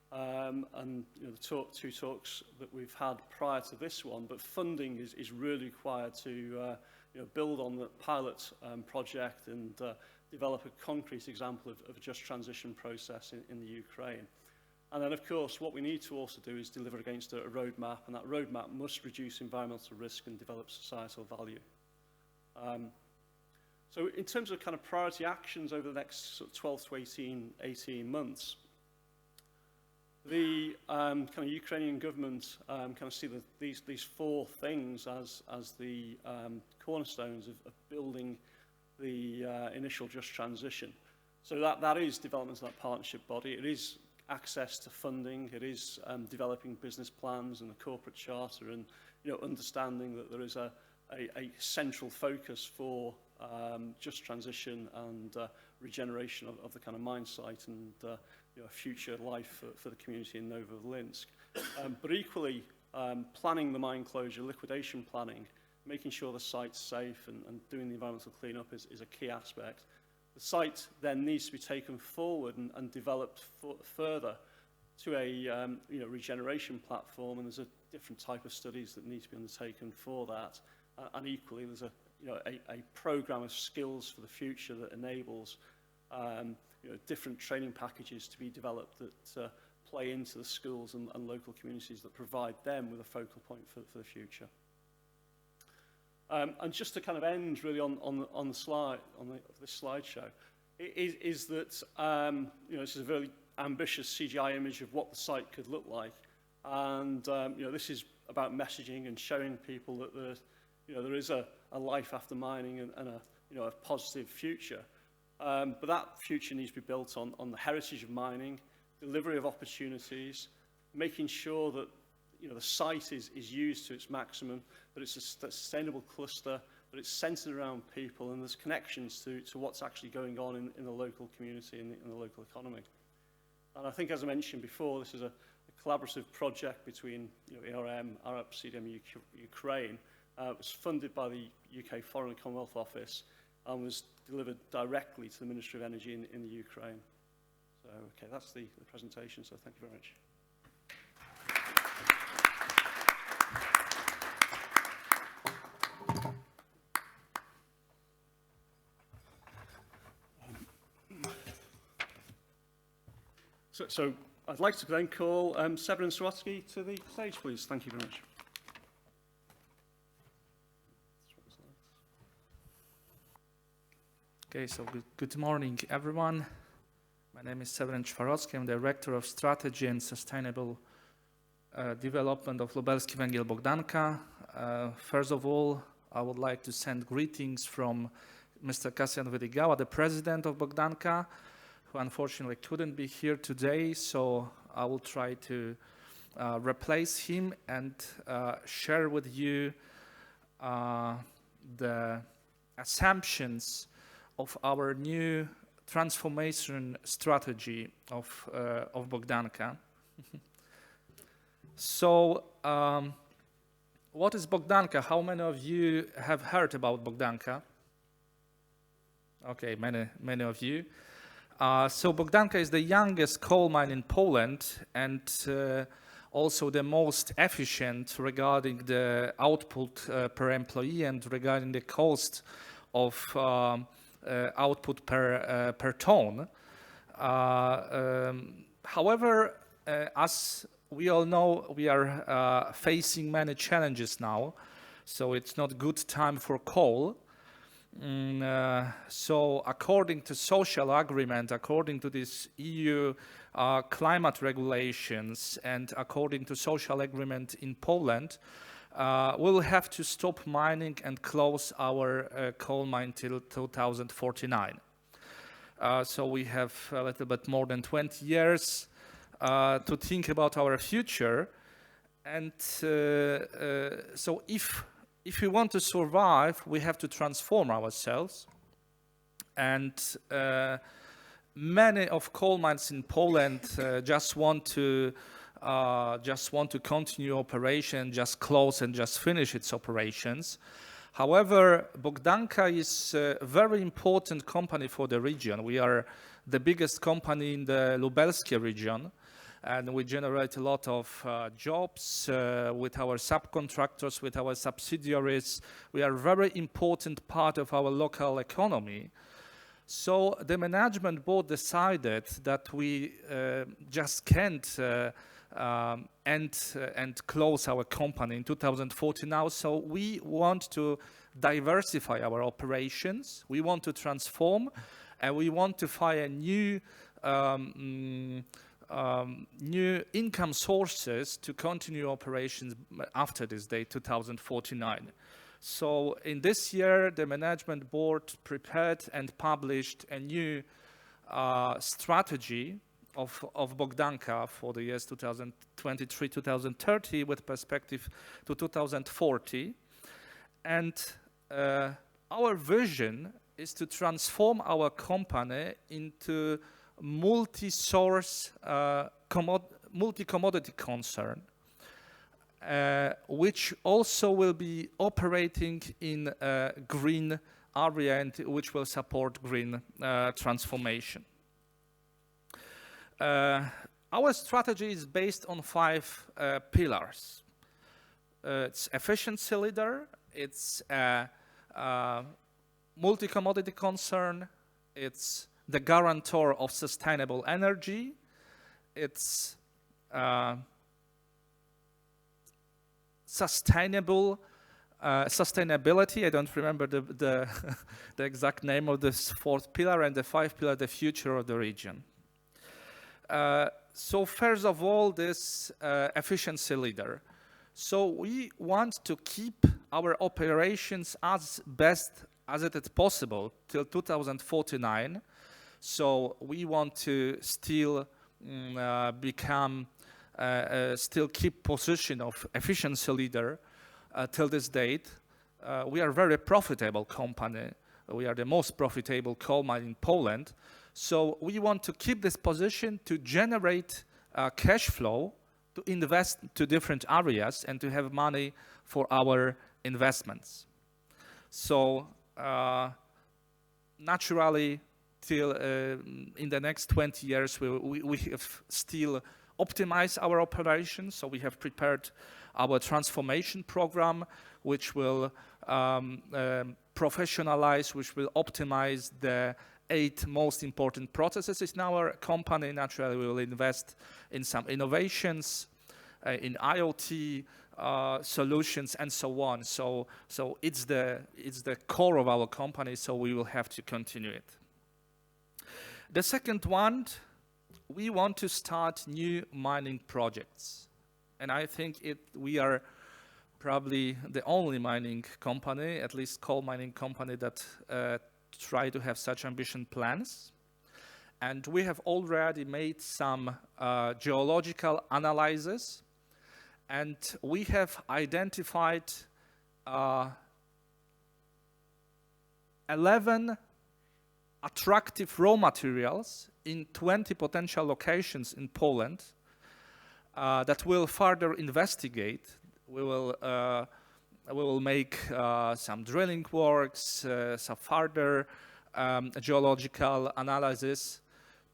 [SPEAKER 2] And you know, the 2 talks that we've had prior to this one, but funding is really required to you know, build on the pilot project and develop a concrete example of a just transition process in the Ukraine. And then, of course, what we need to also do is deliver against a roadmap, and that roadmap must reduce environmental risk and develop societal value. So in terms of kind of priority actions over the next sort of 12 to 18 months, the kind of Ukrainian government kind of see these four things as the cornerstones of building the initial just transition. So that is development of that partnership body. It is access to funding. It is developing business plans and the corporate charter, and understanding that there is a central focus for just transition and regeneration of the kind of mine site and a future life for the community in Novolinsk. But equally, planning the mine closure, liquidation planning, making sure the site's safe and doing the environmental cleanup is a key aspect. The site then needs to be taken forward and developed further to a regeneration platform, and there's a different type of studies that need to be undertaken for that. And equally, there's a program of skills for the future that enables different training packages to be developed that play into the schools and local communities that provide them with a focal point for the future. And just to kind of end really on the slide, this slideshow, is that this is a very ambitious CGI image of what the site could look like, and this is about messaging and showing people that there is a life after mining and a positive future. But that future needs to be built on the heritage of mining, delivery of opportunities, making sure that the site is used to its maximum, that it's a sustainable cluster, that it's centered around people, and there's connections to what's actually going on in the local community and in the local economy. And I think, as I mentioned before, this is a collaborative project between ERM, Arab CDM Ukraine. It was funded by the UK Foreign and Commonwealth Office and was delivered directly to the Ministry of Energy in the Ukraine. So, okay, that's the presentation, so thank you very much. So I'd like to then call Severin Swatsky to the stage, please. Thank you very much.
[SPEAKER 6] Okay, so good morning, everyone. My name is Severin Swatsky. I'm Director of Strategy and Sustainable Development of Lubelski Węgiel Bogdanka. First of all, I would like to send greetings from Mr. Kasjan Wydygawa, the President of Bogdanka, who unfortunately couldn't be here today, so I will try to replace him and share with you the assumptions of our new transformation strategy of Bogdanka. So, what is Bogdanka? How many of you have heard about Bogdanka? Okay, many of you. So Bogdanka is the youngest coal mine in Poland and also the most efficient regarding the output per employee and regarding the cost of output per ton. However, as we all know, we are facing many challenges now, so it's not good time for coal. So according to social agreement, according to this EU climate regulations, and according to social agreement in Poland, we'll have to stop mining and close our coal mine till 2049. So we have a little bit more than 20 years to think about our future. And so if we want to survive, we have to transform ourselves. And many of coal mines in Poland just want to continue operation, just close and just finish its operations. However, Bogdanka is a very important company for the region. We are the biggest company in the Lubelski region, and we generate a lot of jobs with our subcontractors, with our subsidiaries. We are a very important part of our local economy. So the management board decided that we just can't and close our company in 2040 now. So we want to diversify our operations. We want to transform, and we want to find new new income sources to continue operations after this date, 2049. So in this year, the management board prepared and published a new strategy of Bogdanka for the years 2023-2030 with perspective to 2040. And our vision is to transform our company into multi-source, multi-commodity concern, which also will be operating in a green area and which will support green transformation. Our strategy is based on 5 pillars. It's efficiency leader, it's a multi-commodity concern, it's the guarantor of sustainable energy, it's sustainability, I don't remember the exact name of this 4th pillar, and the 5th pillar, the future of the region. So first of all, this efficiency leader. So we want to keep our operations as best as it is possible till 2049. So we want to still still keep position of efficiency leader till this date. We are a very profitable company. We are the most profitable coal mine in Poland. So we want to keep this position to generate cash flow, to invest to different areas, and to have money for our investments. So naturally, till in the next 20 years, we have still optimized our operations. So we have prepared our transformation program, which will professionalize, which will optimize the 8 most important processes in our company. Naturally, we will invest in some innovations, in IoT solutions, and so on. So it's the core of our company, so we will have to continue it. The second one, we want to start new mining projects. And I think we are probably the only mining company, at least coal mining company, that try to have such ambition plans. And we have already made some geological analysis, and we have identified 11 attractive raw materials in 20 potential locations in Poland that we'll further investigate. We will make some drilling works, some further geological analysis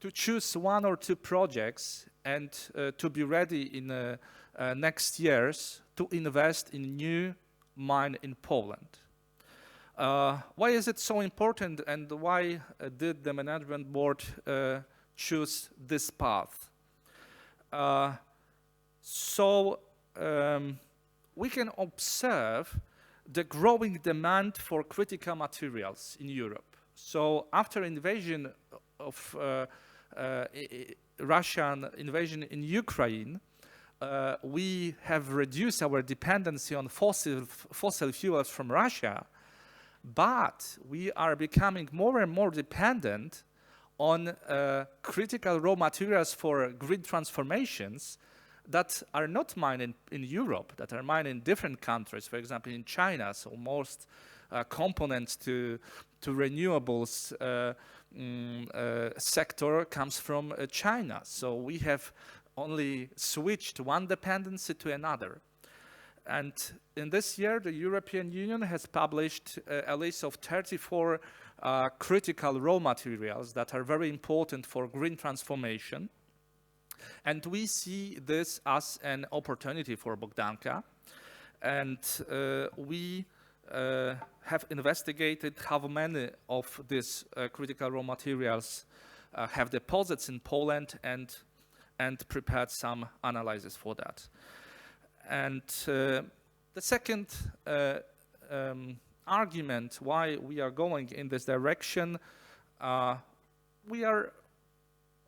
[SPEAKER 6] to choose 1 or 2 projects and to be ready in next years to invest in new mine in Poland. Why is it so important, and why did the management board choose this path? We can observe the growing demand for critical materials in Europe. So after invasion of Russian invasion in Ukraine, we have reduced our dependency on fossil fuels from Russia, but we are becoming more and more dependent on critical raw materials for green transformations that are not mined in Europe, that are mined in different countries, for example, in China. So most components to renewables sector comes from China. So we have only switched one dependency to another. And in this year, the European Union has published a list of 34 critical raw materials that are very important for green transformation. And we see this as an opportunity for Bogdanka. And we have investigated how many of these critical raw materials have deposits in Poland, and and prepared some analysis for that. And the second argument why we are going in this direction, we are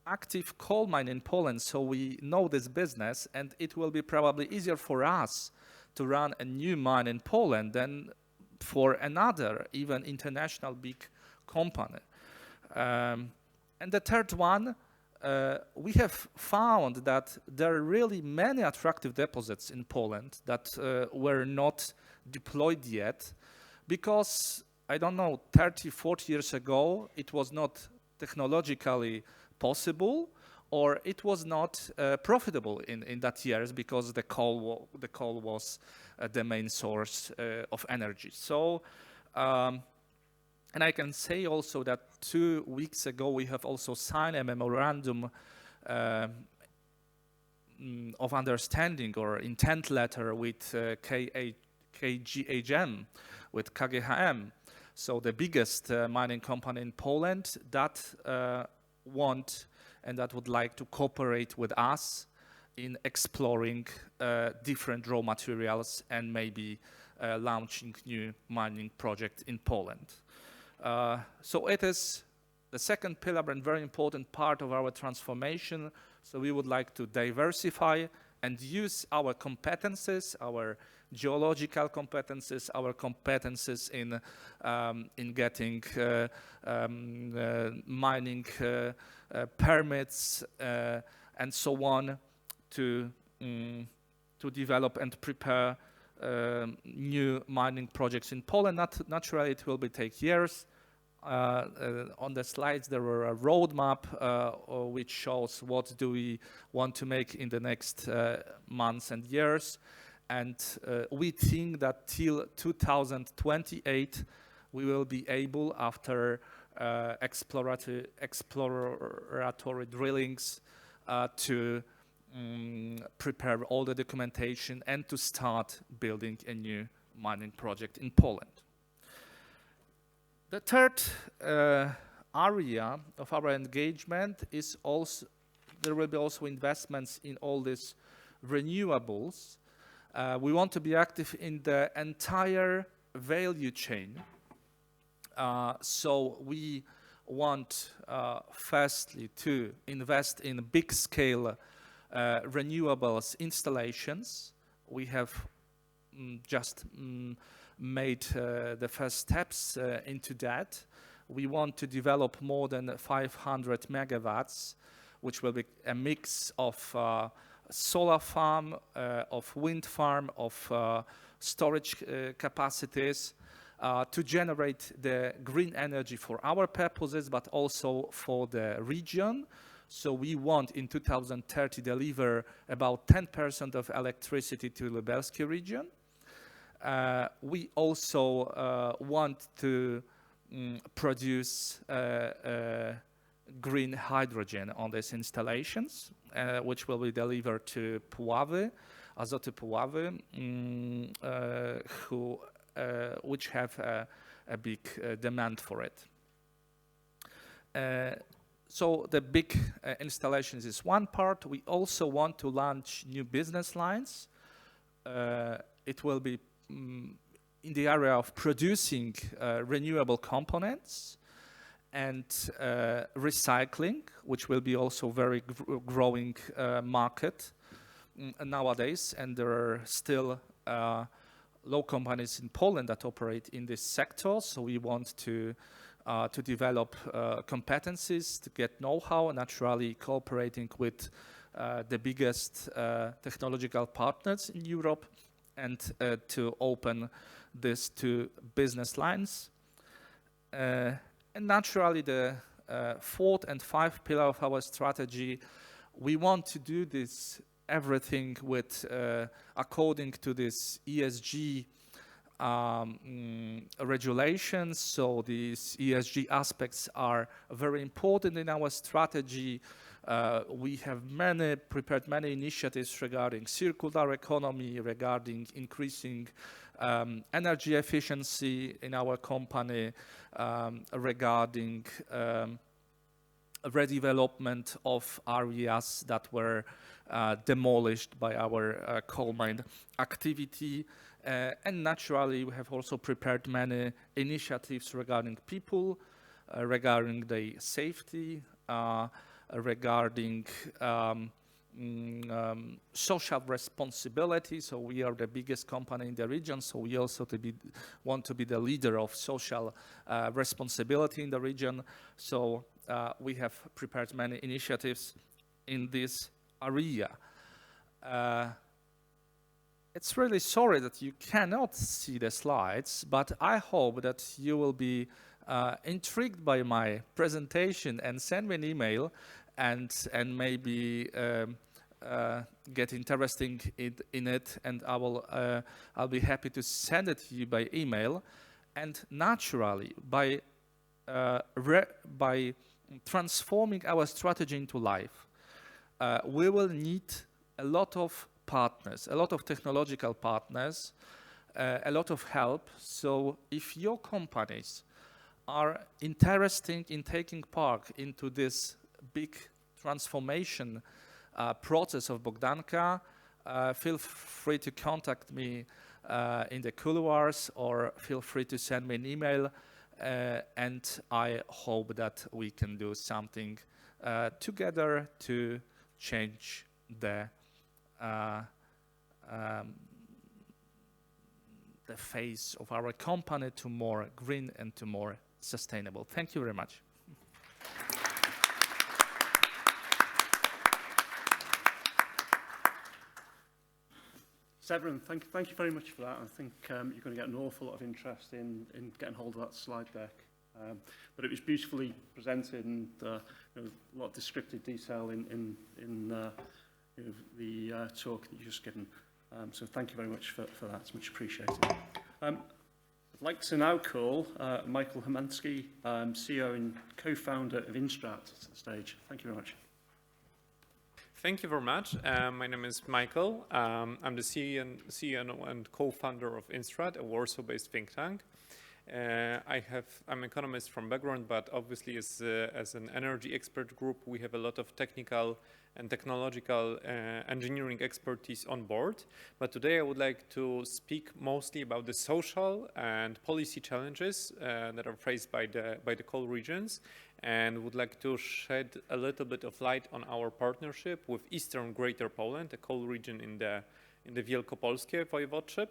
[SPEAKER 6] active coal mine in Poland, so we know this business, and it will be probably easier for us to run a new mine in Poland than for another, even international big company. And the third one, we have found that there are really many attractive deposits in Poland that were not deployed yet, because, I don't know, 30, 40 years ago, it was not technologically possible, or it was not profitable in that years, because the coal was the main source of energy. So, and I can say also that 2 weeks ago we have also signed a memorandum of understanding or intent letter with KGHM, with KGHM, so the biggest mining company in Poland that want and that would like to cooperate with us in exploring different raw materials and maybe launching new mining project in Poland. So it is the second pillar and very important part of our transformation. So we would like to diversify and use our competences, our geological competences, our competences in getting mining permits and so on to develop and prepare new mining projects in Poland. Naturally, it will take years. On the slides, there were a roadmap which shows what do we want to make in the next months and years. And we think that till 2028, we will be able, after exploratory drillings, to prepare all the documentation and to start building a new mining project in Poland. The third area of our engagement is also, there will be also investments in all these renewables. We want to be active in the entire value chain. So we want firstly to invest in big scale renewables installations. We have just made the first steps into that. We want to develop more than 500 megawatts, which will be a mix of solar farm, of wind farm, of storage capacities to generate the green energy for our purposes, but also for the region. So we want in 2030 deliver about 10% of electricity to Lubelski region. We also want to produce green hydrogen on these installations, which will be delivered to Puławy, Azoty Puławy, which have a big demand for it. So the big installations is one part. We also want to launch new business lines. It will be in the area of producing renewable components and recycling, which will be also very growing market nowadays, and there are still low companies in Poland that operate in this sector. So we want to develop competencies, to get know-how, and naturally cooperating with the biggest technological partners in Europe, and to open this to business lines. And naturally, the fourth and fifth pillar of our strategy, we want to do this everything with according to this ESG regulations. So these ESG aspects are very important in our strategy. We have prepared many initiatives regarding circular economy, regarding increasing energy efficiency in our company, regarding redevelopment of areas that were demolished by our coal mine activity. And naturally, we have also prepared many initiatives regarding people, regarding the safety, regarding social responsibility. So we are the biggest company in the region, so we also want to be the leader of social responsibility in the region. So we have prepared many initiatives in this area. It's really sorry that you cannot see the slides, but I hope that you will be intrigued by my presentation and send me an email and maybe get interesting in it, and I'll be happy to send it to you by email. And naturally, by transforming our strategy into life, we will need a lot of partners, a lot of technological partners, a lot of help. So if your companies are interested in taking part into this big transformation process of Bogdanka, feel free to contact me in the couloirs, or feel free to send me an email, and I hope that we can do something together to change the face of our company to more green and to more sustainable. Thank you very much.
[SPEAKER 2] Severin, thank you very much for that. I think you're going to get an awful lot of interest in getting hold of that slide deck. But it was beautifully presented, and you know, a lot of descriptive detail in you know, the talk that you've just given. So thank you very much for that. It's much appreciated. I'd like to now call Michael Hermansky, CEO and co-founder of Instrat, to the stage. Thank you very much.
[SPEAKER 7] Thank you very much. My name is Michael. I'm the CEO and co-founder of Instrat, a Warsaw-based think tank. I'm an economist from background, but obviously as an energy expert group, we have a lot of technical and technological engineering expertise on board. But today I would like to speak mostly about the social and policy challenges that are faced by the coal regions, and would like to shed a little bit of light on our partnership with Eastern Greater Poland, a coal region in the Wielkopolskie voivodeship,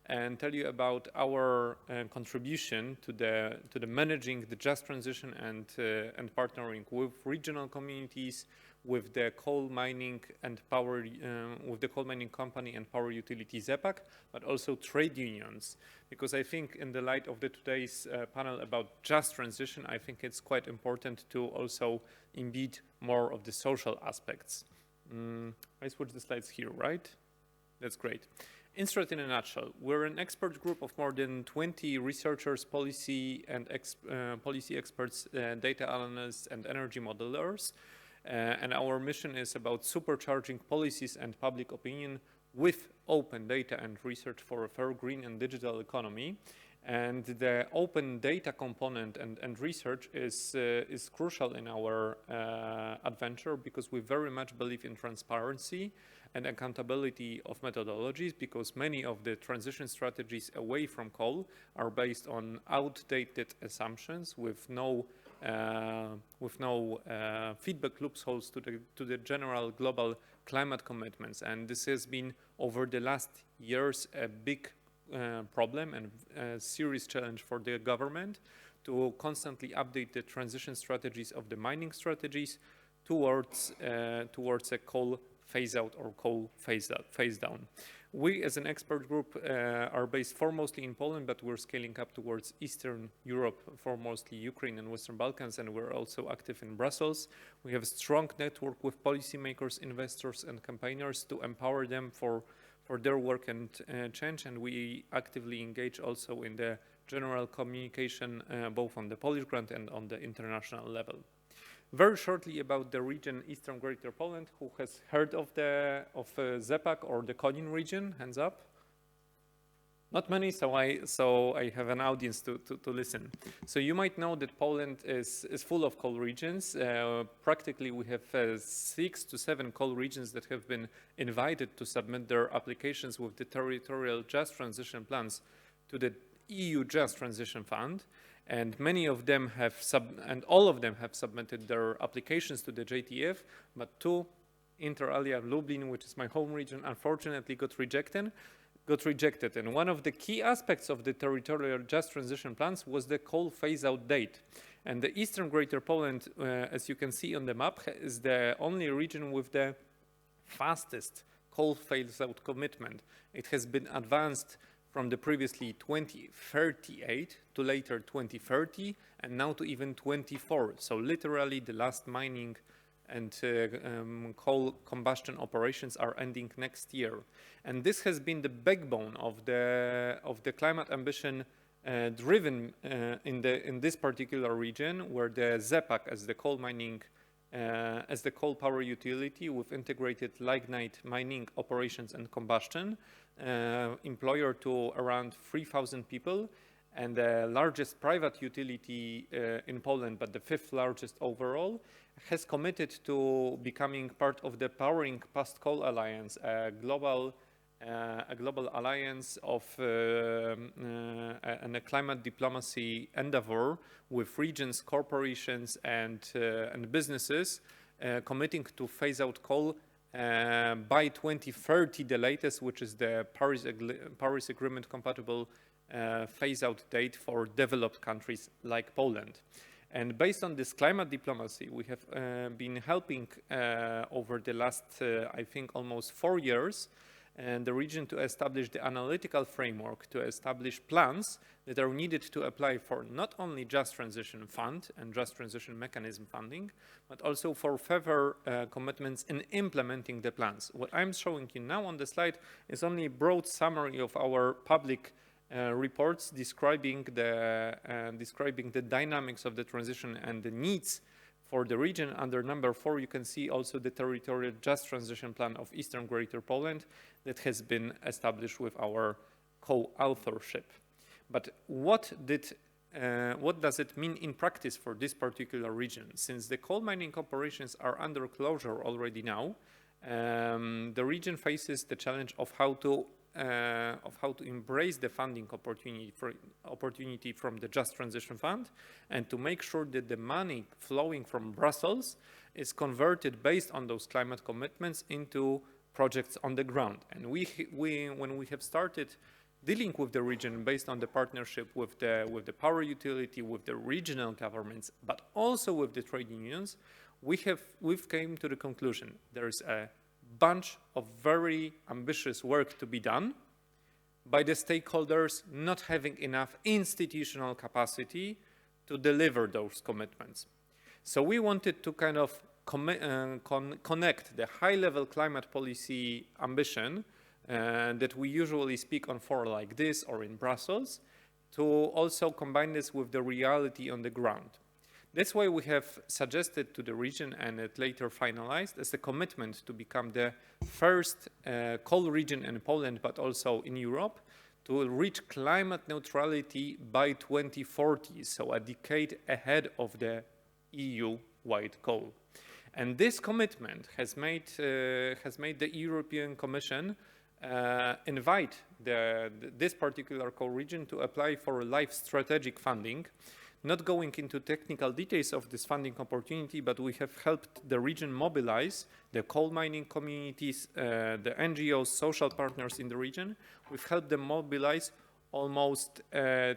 [SPEAKER 7] and tell you about our contribution to the managing the just transition and partnering with regional communities, with the coal mining and power, with the coal mining company and power utility ZEPAK, but also trade unions. Because I think in the light of today's panel about just transition, I think it's quite important to also embed more of the social aspects. I switch the slides here, right? That's great. Instrat in a nutshell, we're an expert group of more than 20 researchers, policy experts, data analysts, and energy modelers. And our mission is about supercharging policies and public opinion with open data and research for a fair, green, and digital economy. And the open data component and research is crucial in our adventure, because we very much believe in transparency and accountability of methodologies, because many of the transition strategies away from coal are based on outdated assumptions with no feedback loopholes to the general global climate commitments. And this has been over the last years a big problem and a serious challenge for the government to constantly update the transition strategies of the mining strategies towards a coal phase out or coal phase down. We as an expert group are based foremostly in Poland, but we're scaling up towards Eastern Europe, foremostly Ukraine and Western Balkans, and we're also active in Brussels. We have a strong network with policymakers, investors, and campaigners to empower them for their work and change, and we actively engage also in the general communication, both on the Polish ground and on the international level. Very shortly about the region Eastern Greater Poland. Who has heard of ZEPAK or the Konin region? Hands up. Not many, so I have an audience to listen. So you might know that Poland is full of coal regions. Practically, we have 6 to 7 coal regions that have been invited to submit their applications with the territorial just transition plans to the EU Just Transition Fund, and many of them have all of them have submitted their applications to the JTF, but 2, inter alia Lublin, which is my home region, unfortunately got rejected. And one of the key aspects of the territorial just transition plans was the coal phase-out date. And the Eastern Greater Poland, as you can see on the map, is the only region with the fastest coal phase-out commitment. It has been advanced from the previously 2038 to later 2030, and now to even 24. So literally the last mining and coal combustion operations are ending next year. And this has been the backbone of the climate ambition driven in this particular region, where the ZEPAC, as the coal mining as the coal power utility with integrated lignite mining operations and combustion, employer to around 3,000 people, and the largest private utility in Poland, but the 5th largest overall, has committed to becoming part of the Powering Past Coal Alliance, a global alliance of and a climate diplomacy endeavor with regions, corporations, and businesses committing to phase out coal by 2030, the latest, which is the Paris Agreement compatible phase out date for developed countries like Poland. And based on this climate diplomacy, we have been helping over the last, I think, almost 4 years, and the region to establish the analytical framework, to establish plans that are needed to apply for not only Just Transition Fund and Just Transition Mechanism funding, but also for further commitments in implementing the plans. What I'm showing you now on the slide is only a broad summary of our public reports describing the dynamics of the transition and the needs for the region. Under number 4, you can see also the territorial just transition plan of Eastern Greater Poland that has been established with our co-authorship. But what does it mean in practice for this particular region? Since the coal mining operations are under closure already now, the region faces the challenge of how to embrace the funding opportunity from the Just Transition Fund, and to make sure that the money flowing from Brussels is converted based on those climate commitments into projects on the ground. And when we have started dealing with the region based on the partnership with the power utility, with the regional governments, but also with the trade unions, we've came to the conclusion there is a bunch of very ambitious work to be done by the stakeholders not having enough institutional capacity to deliver those commitments. So we wanted to kind of connect the high-level climate policy ambition that we usually speak on for like this or in Brussels, to also combine this with the reality on the ground. That's why we have suggested to the region, and it later finalized, as a commitment to become the first coal region in Poland, but also in Europe, to reach climate neutrality by 2040, so a decade ahead of the EU-wide goal. And this commitment has made the European Commission invite this particular coal region to apply for life strategic funding. Not going into technical details of this funding opportunity, but we have helped the region mobilize the coal mining communities, the NGOs, social partners in the region. We've helped them mobilize almost 20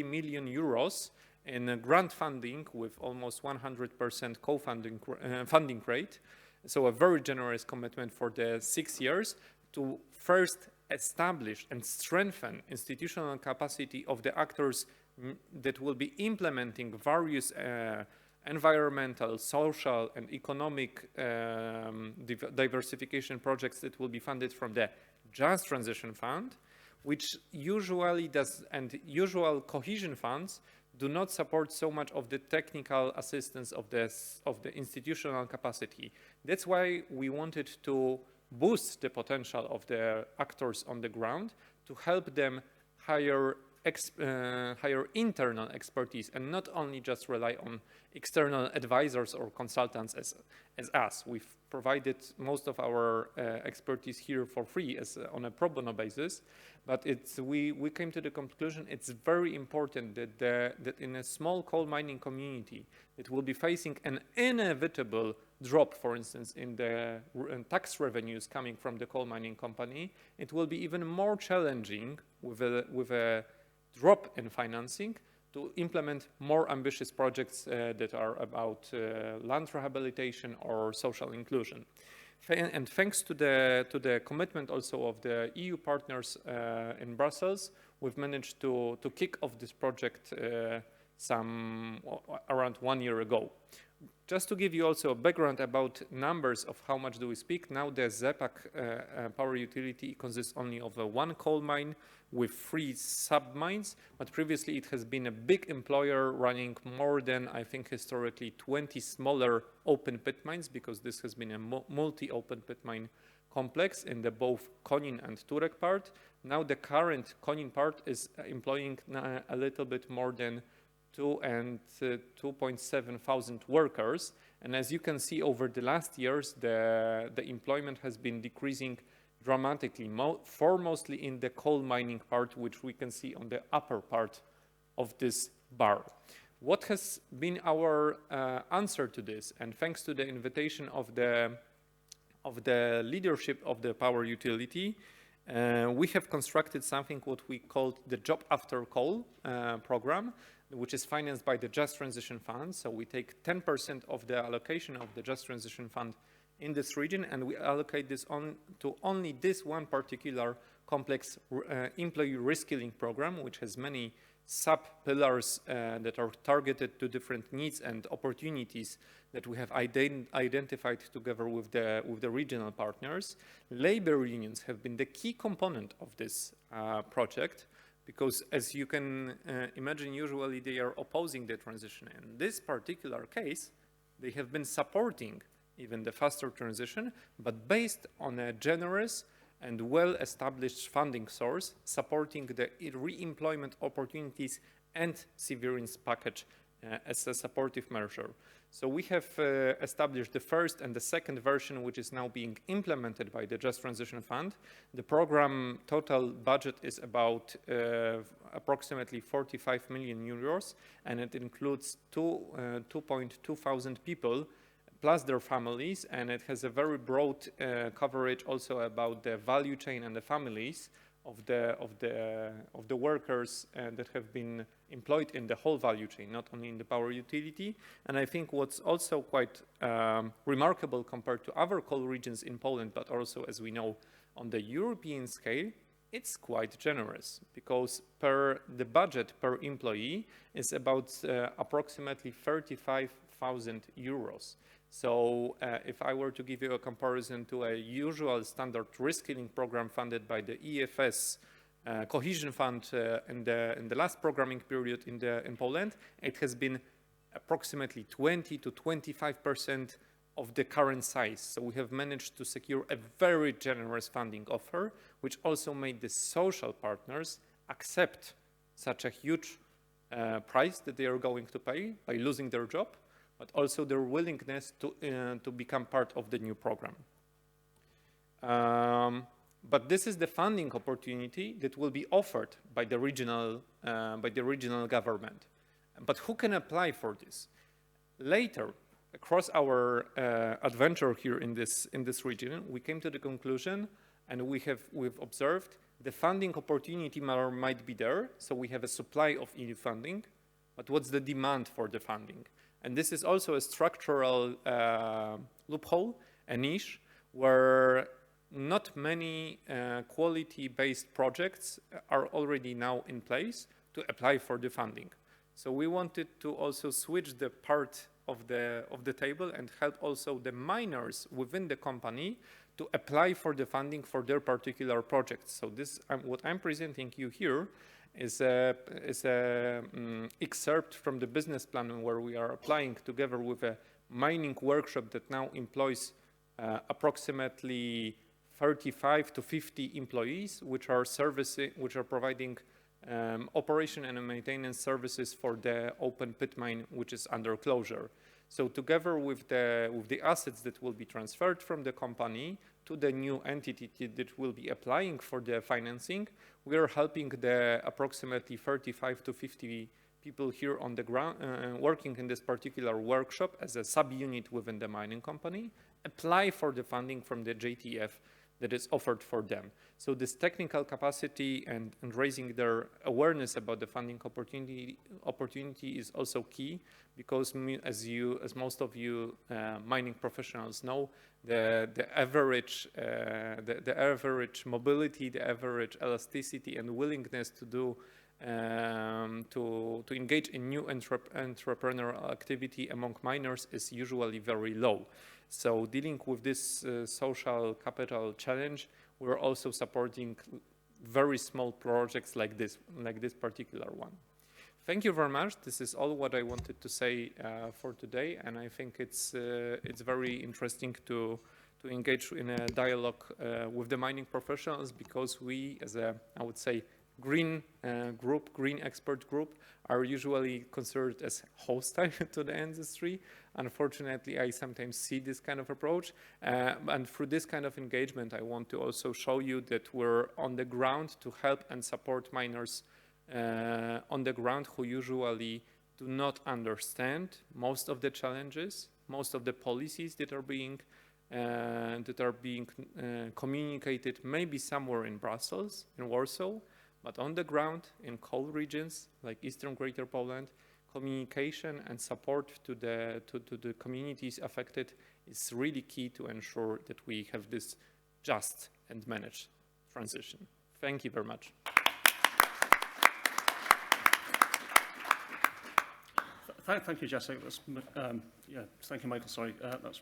[SPEAKER 7] million euros in grant funding with almost 100% funding rate. So a very generous commitment for the 6 years to first establish and strengthen institutional capacity of the actors that will be implementing various environmental, social, and economic diversification projects that will be funded from the Just Transition Fund, which usually does, and usual cohesion funds do not support so much of the technical assistance of the institutional capacity. That's why we wanted to boost the potential of the actors on the ground, to help them hire internal expertise and not only just rely on external advisors or consultants as us. We've provided most of our expertise here for free on a pro bono basis, but we came to the conclusion it's very important that in a small coal mining community that will be facing an inevitable drop, for instance, in the tax revenues coming from the coal mining company, it will be even more challenging with a drop in financing to implement more ambitious projects that are about land rehabilitation or social inclusion. And thanks to the commitment also of the EU partners in Brussels, we've managed to kick off this project around 1 year ago. Just to give you also a background about numbers of how much do we speak, now the ZEPAK power utility consists only of one coal mine with 3 sub-mines, but previously it has been a big employer running more than, I think, historically 20 smaller open pit mines, because this has been a multi-open pit mine complex in the both Konin and Turek part. Now the current Konin part is employing a little bit more than 2.7 thousand workers, and as you can see over the last years, the employment has been decreasing dramatically, foremostly in the coal mining part, which we can see on the upper part of this bar. What has been our answer to this? And thanks to the invitation of the leadership of the power utility, we have constructed something what we called the Job After Coal program, which is financed by the Just Transition Fund. So we take 10% of the allocation of the Just Transition Fund in this region, and we allocate this to only this one particular complex employee reskilling program, which has many sub-pillars that are targeted to different needs and opportunities that we have identified together with the regional partners. Labor unions have been the key component of this project, because as you can imagine, usually they are opposing the transition. In this particular case, they have been supporting even the faster transition, but based on a generous and well-established funding source, supporting the re-employment opportunities and severance package as a supportive measure. So we have established the first and the second version, which is now being implemented by the Just Transition Fund. The program total budget is about approximately 45 million euros, and it includes 2.2 thousand people plus their families, and it has a very broad coverage also about the value chain and the families of the workers that have been employed in the whole value chain, not only in the power utility. And I think what's also quite remarkable compared to other coal regions in Poland, but also, as we know, on the European scale, it's quite generous, because the budget per employee is about approximately 35,000 euros. So if I were to give you a comparison to a usual standard reskilling program funded by the EFS Cohesion Fund in the last programming period in Poland, it has been approximately 20 to 25% of the current size. So we have managed to secure a very generous funding offer, which also made the social partners accept such a huge price that they are going to pay by losing their job, but also their willingness to become part of the new program. But this is the funding opportunity that will be offered by the regional government. But who can apply for this? Later, across our adventure here in this region, we came to the conclusion, and we've observed the funding opportunity might be there, so we have a supply of EU funding, but what's the demand for the funding? And this is also a structural loophole, a niche, where not many quality-based projects are already now in place to apply for the funding. So we wanted to also switch the part of the table and help also the miners within the company to apply for the funding for their particular projects. So this, what I'm presenting you here, is a excerpt from the business plan where we are applying together with a mining workshop that now employs approximately 35 to 50 employees, which are providing operation and maintenance services for the open pit mine, which is under closure. So together with the assets that will be transferred from the company to the new entity that will be applying for the financing, we are helping the approximately 35 to 50 people here on the ground working in this particular workshop as a subunit within the mining company, apply for the funding from the JTF that is offered for them. So this technical capacity and raising their awareness about the funding opportunity is also key, because as most of you mining professionals know, the average mobility, the average elasticity and willingness to do to engage in new entrepreneurial activity among miners is usually very low. So dealing with this social capital challenge, we're also supporting very small projects like this particular one. Thank you very much. This is all what I wanted to say for today, and I think it's very interesting to engage in a dialogue with the mining professionals, because we, as a, I would say, green group, green expert group, are usually considered as hostile to the industry. Unfortunately, I sometimes see this kind of approach, and through this kind of engagement, I want to also show you that we're on the ground to help and support miners on the ground who usually do not understand most of the challenges, most of the policies that are being communicated maybe somewhere in Brussels, in Warsaw, but on the ground in coal regions like Eastern Greater Poland, communication and support to the communities affected is really key to ensure that we have this just and managed transition. Thank you very much.
[SPEAKER 2] Thank you, Jacek. Thank you, Michael. Sorry, that's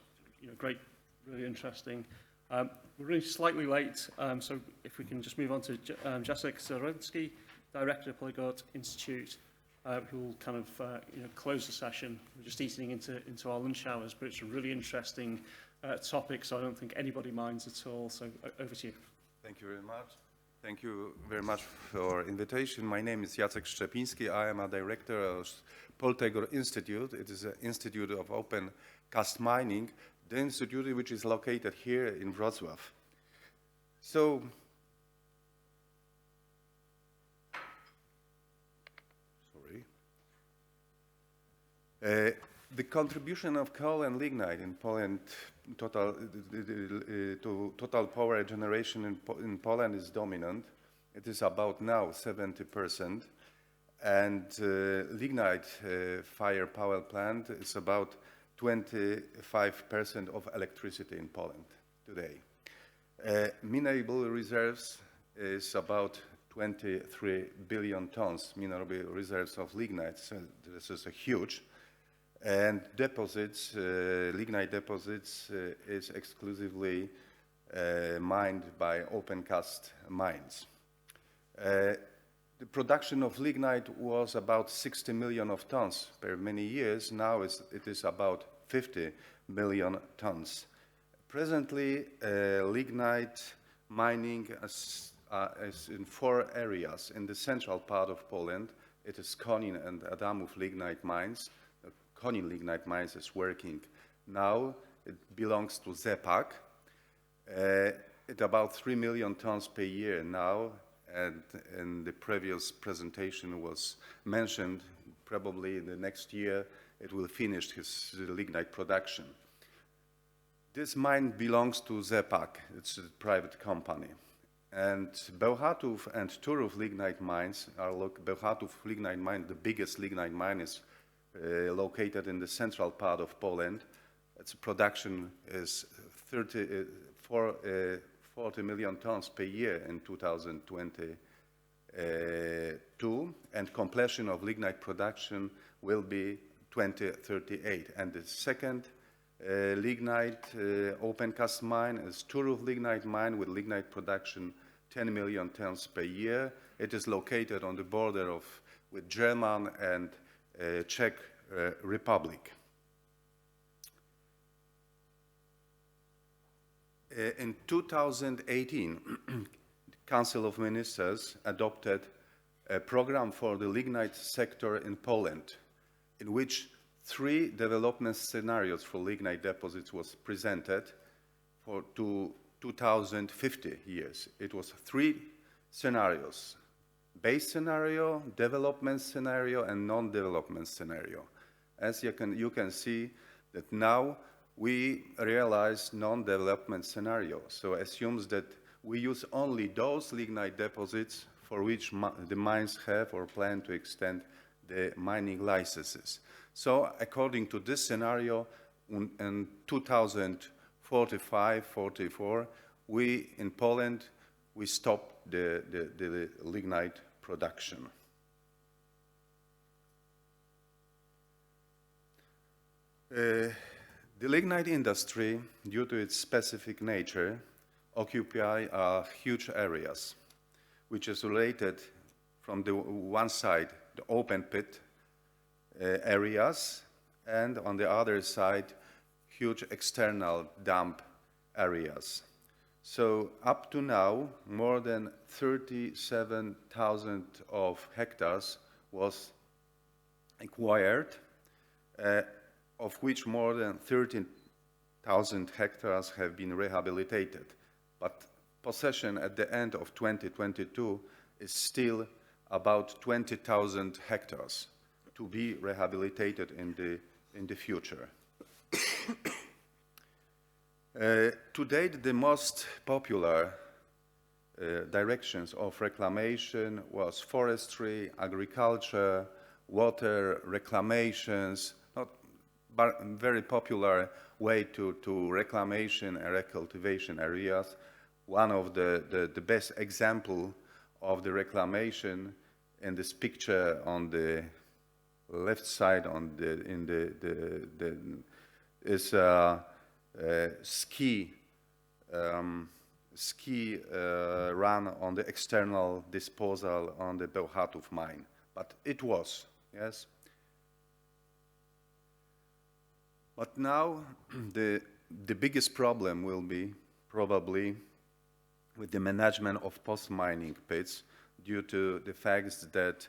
[SPEAKER 2] great, really interesting. We're really slightly late, so if we can just move on to Jacek Zarensky, Director of Polyglot Institute, who will kind of close the session. We're just eating into our lunch hours, but it's a really interesting topic, so I don't think anybody minds at all. So over to you.
[SPEAKER 8] Thank you very much. Thank you very much for invitation. My name is Jacek Szczepiński. I am a director of Polyglot Institute. It is an institute of open cast mining, the institute which is located here in Wrocław. So, the contribution of coal and lignite in Poland to total power generation in Poland is dominant. It is about now 70%, and lignite fire power plant is about 25% of electricity in Poland today. Mineral reserves is about 23 billion tons mineral reserves of lignite, so this is a huge. And deposits, lignite deposits, is exclusively mined by open cast mines. The production of lignite was about 60 million of tons per many years. Now it is about 50 million tons. Presently, lignite mining is in 4 areas. In the central part of Poland, it is Konin and Adamów lignite mines. Konin lignite mines is working now. It belongs to ZEPAK. It's about 3 million tons per year now, and in the previous presentation was mentioned, probably in the next year it will finish its lignite production. This mine belongs to ZEPAK. It's a private company. And Bełchatów and Turów lignite mines are Bełchatów lignite mine, the biggest lignite mine, is located in the central part of Poland. Its production is 40 million tons per year in 2022, and completion of lignite production will be 2038. And the second lignite open cast mine is Turów lignite mine with lignite production 10 million tons per year. It is located on the border with German and Czech Republic. In 2018, the Council of Ministers adopted a program for the lignite sector in Poland, in which 3 development scenarios for lignite deposits was presented for 2050 years. It was 3 scenarios: base scenario, development scenario, and non-development scenario. As you can see that now we realize non-development scenario. So assumes that we use only those lignite deposits for which the mines have or plan to extend the mining licenses. So according to this scenario, in 2045-44, we in Poland, we stop the lignite production. The lignite industry, due to its specific nature, occupy huge areas, which is related from the one side, the open pit areas, and on the other side, huge external dump areas. So up to now, more than 37,000 of hectares was acquired, of which more than 13,000 hectares have been rehabilitated. But possession at the end of 2022 is still about 20,000 hectares to be rehabilitated in the future. To date, the most popular directions of reclamation was forestry, agriculture, water reclamations, not very popular way to reclamation and recultivation areas. One of the best example of the reclamation in this picture on the left side is ski run on the external disposal on the Bełchatów mine. But it was, yes. But now the biggest problem will be probably with the management of post-mining pits due to the facts that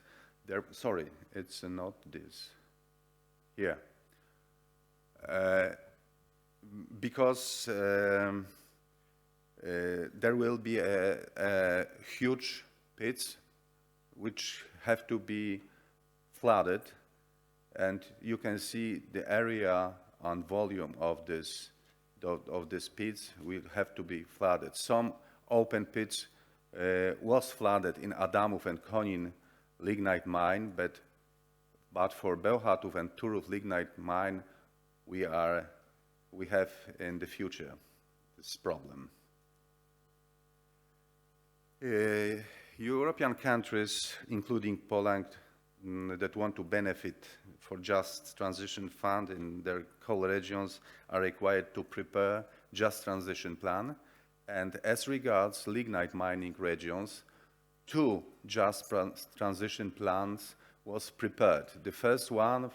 [SPEAKER 8] sorry, it's not this, here. Because there will be a huge pits which have to be flooded, and you can see the area and volume of this pits will have to be flooded. Some open pits was flooded in Adamów and Konin lignite mine, but for Bełchatów and Turów lignite mine, we have in the future this problem. European countries, including Poland, that want to benefit for Just Transition Fund in their coal regions are required to prepare Just Transition Plan. And as regards lignite mining regions, 2 Just Transition Plans was prepared. The first one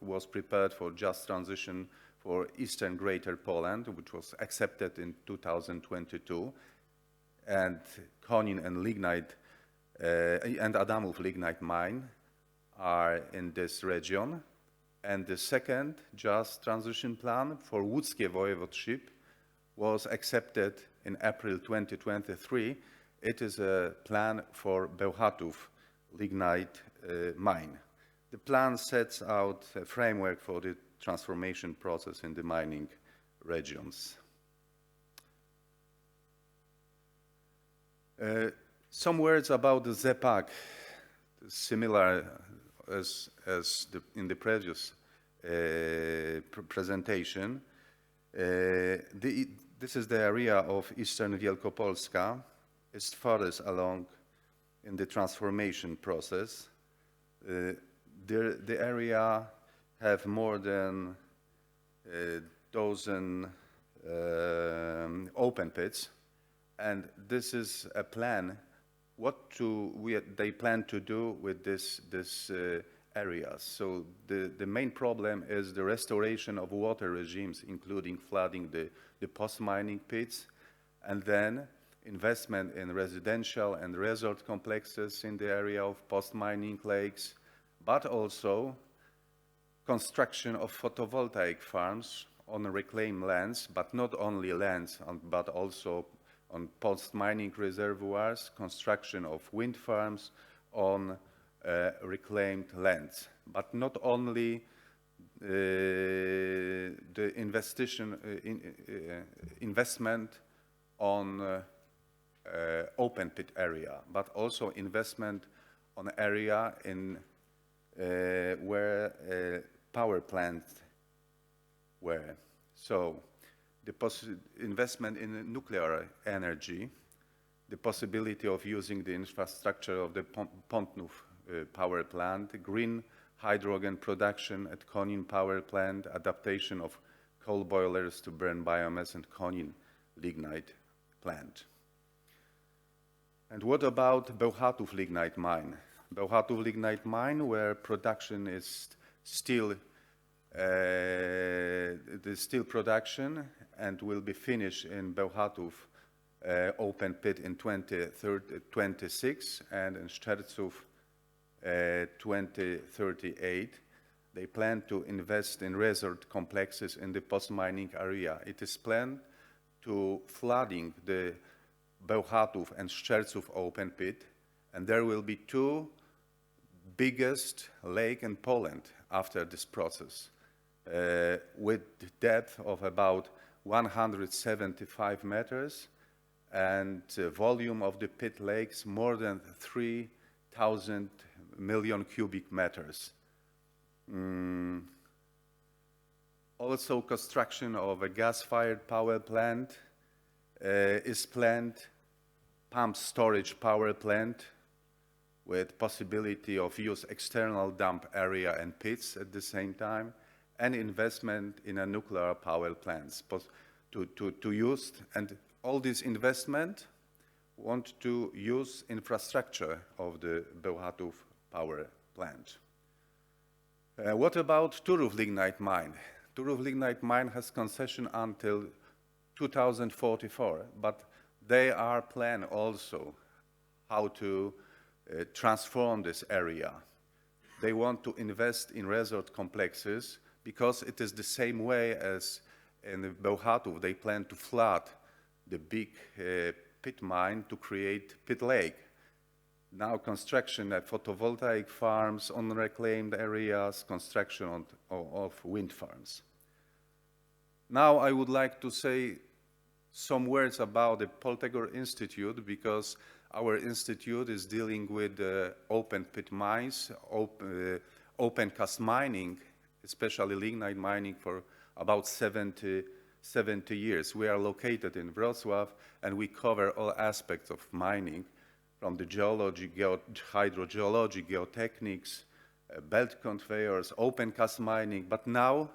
[SPEAKER 8] was prepared for Just Transition for Eastern Greater Poland, which was accepted in 2022, and Konin and lignite and Adamów lignite mine are in this region. And the second Just Transition Plan for Łódzkie Voivodeship was accepted in April 2023. It is a plan for Bełchatów lignite mine. The plan sets out a framework for the transformation process in the mining regions. Some words about the ZEPAC, similar as in the previous presentation. This is the area of Eastern Wielkopolska. It's farthest along in the transformation process. The area have more than a dozen open pits, and this is a plan. They plan to do with this areas. So the main problem is the restoration of water regimes, including flooding the post-mining pits, and then investment in residential and resort complexes in the area of post-mining lakes, but also construction of photovoltaic farms on reclaimed lands, but not only lands, but also on post-mining reservoirs, construction of wind farms on reclaimed lands, but not only the investment on open pit area, but also investment on area in where power plants were. So the investment in nuclear energy, the possibility of using the infrastructure of the Pont-Neuf power plant, green hydrogen production at Konin power plant, adaptation of coal boilers to burn biomass and Konin lignite plant. And what about Bełchatów lignite mine? Bełchatów lignite mine, where production is still production and will be finished in Bełchatów open pit in 2026 and in Szczerców 2038. They plan to invest in resort complexes in the post-mining area. It is planned to flooding the Bełchatów and Szczerców open pit, and there will be two biggest lake in Poland after this process, with depth of about 175 meters and volume of the pit lakes more than 3,000 million cubic meters. Also, construction of a gas-fired power plant is planned, pump storage power plant with possibility of use external dump area and pits at the same time, and investment in a nuclear power plants to use, and all this investment want to use infrastructure of the Bełchatów power plant. What about Turów lignite mine? Turów lignite mine has concession until 2044, but they are plan also how to transform this area. They want to invest in resort complexes because it is the same way as in Bełchatów. They plan to flood the big pit mine to create pit lake. Now construction at photovoltaic farms on reclaimed areas, construction of wind farms. Now I would like to say some words about the Poltegor Institute, because our institute is dealing with open pit mines, open cast mining, especially lignite mining, for about 70 years. We are located in Wrocław, and we cover all aspects of mining, from the geology, hydrogeology, geotechnics, belt conveyors, open cast mining. But now,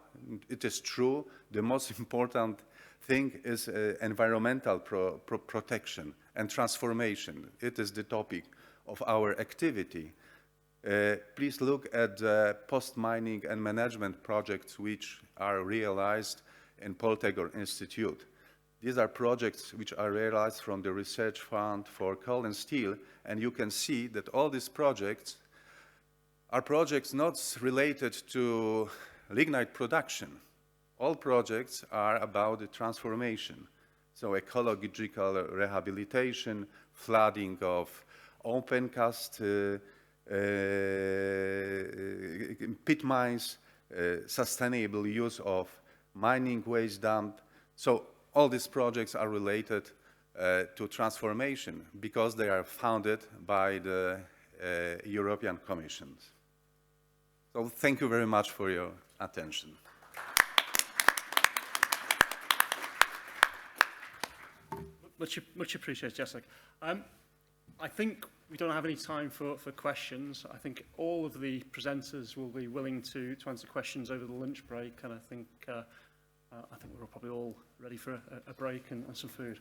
[SPEAKER 8] it is true, the most important thing is environmental protection and transformation. It is the topic of our activity. Please look at the post-mining and management projects which are realized in Poltegor Institute. These are projects which are realized from the Research Fund for Coal and Steel, and you can see that all these projects are projects not related to lignite production. All projects are about the transformation. So ecological rehabilitation, flooding of open cast pit mines, sustainable use of mining waste dump. So all these projects are related to transformation because they are funded by the European Commission. So thank you very much for your attention.
[SPEAKER 2] Much appreciated, Jacek. I think we don't have any time for questions. I think all of the presenters will be willing to answer questions over the lunch break, and I think we're probably all ready for a break and some food.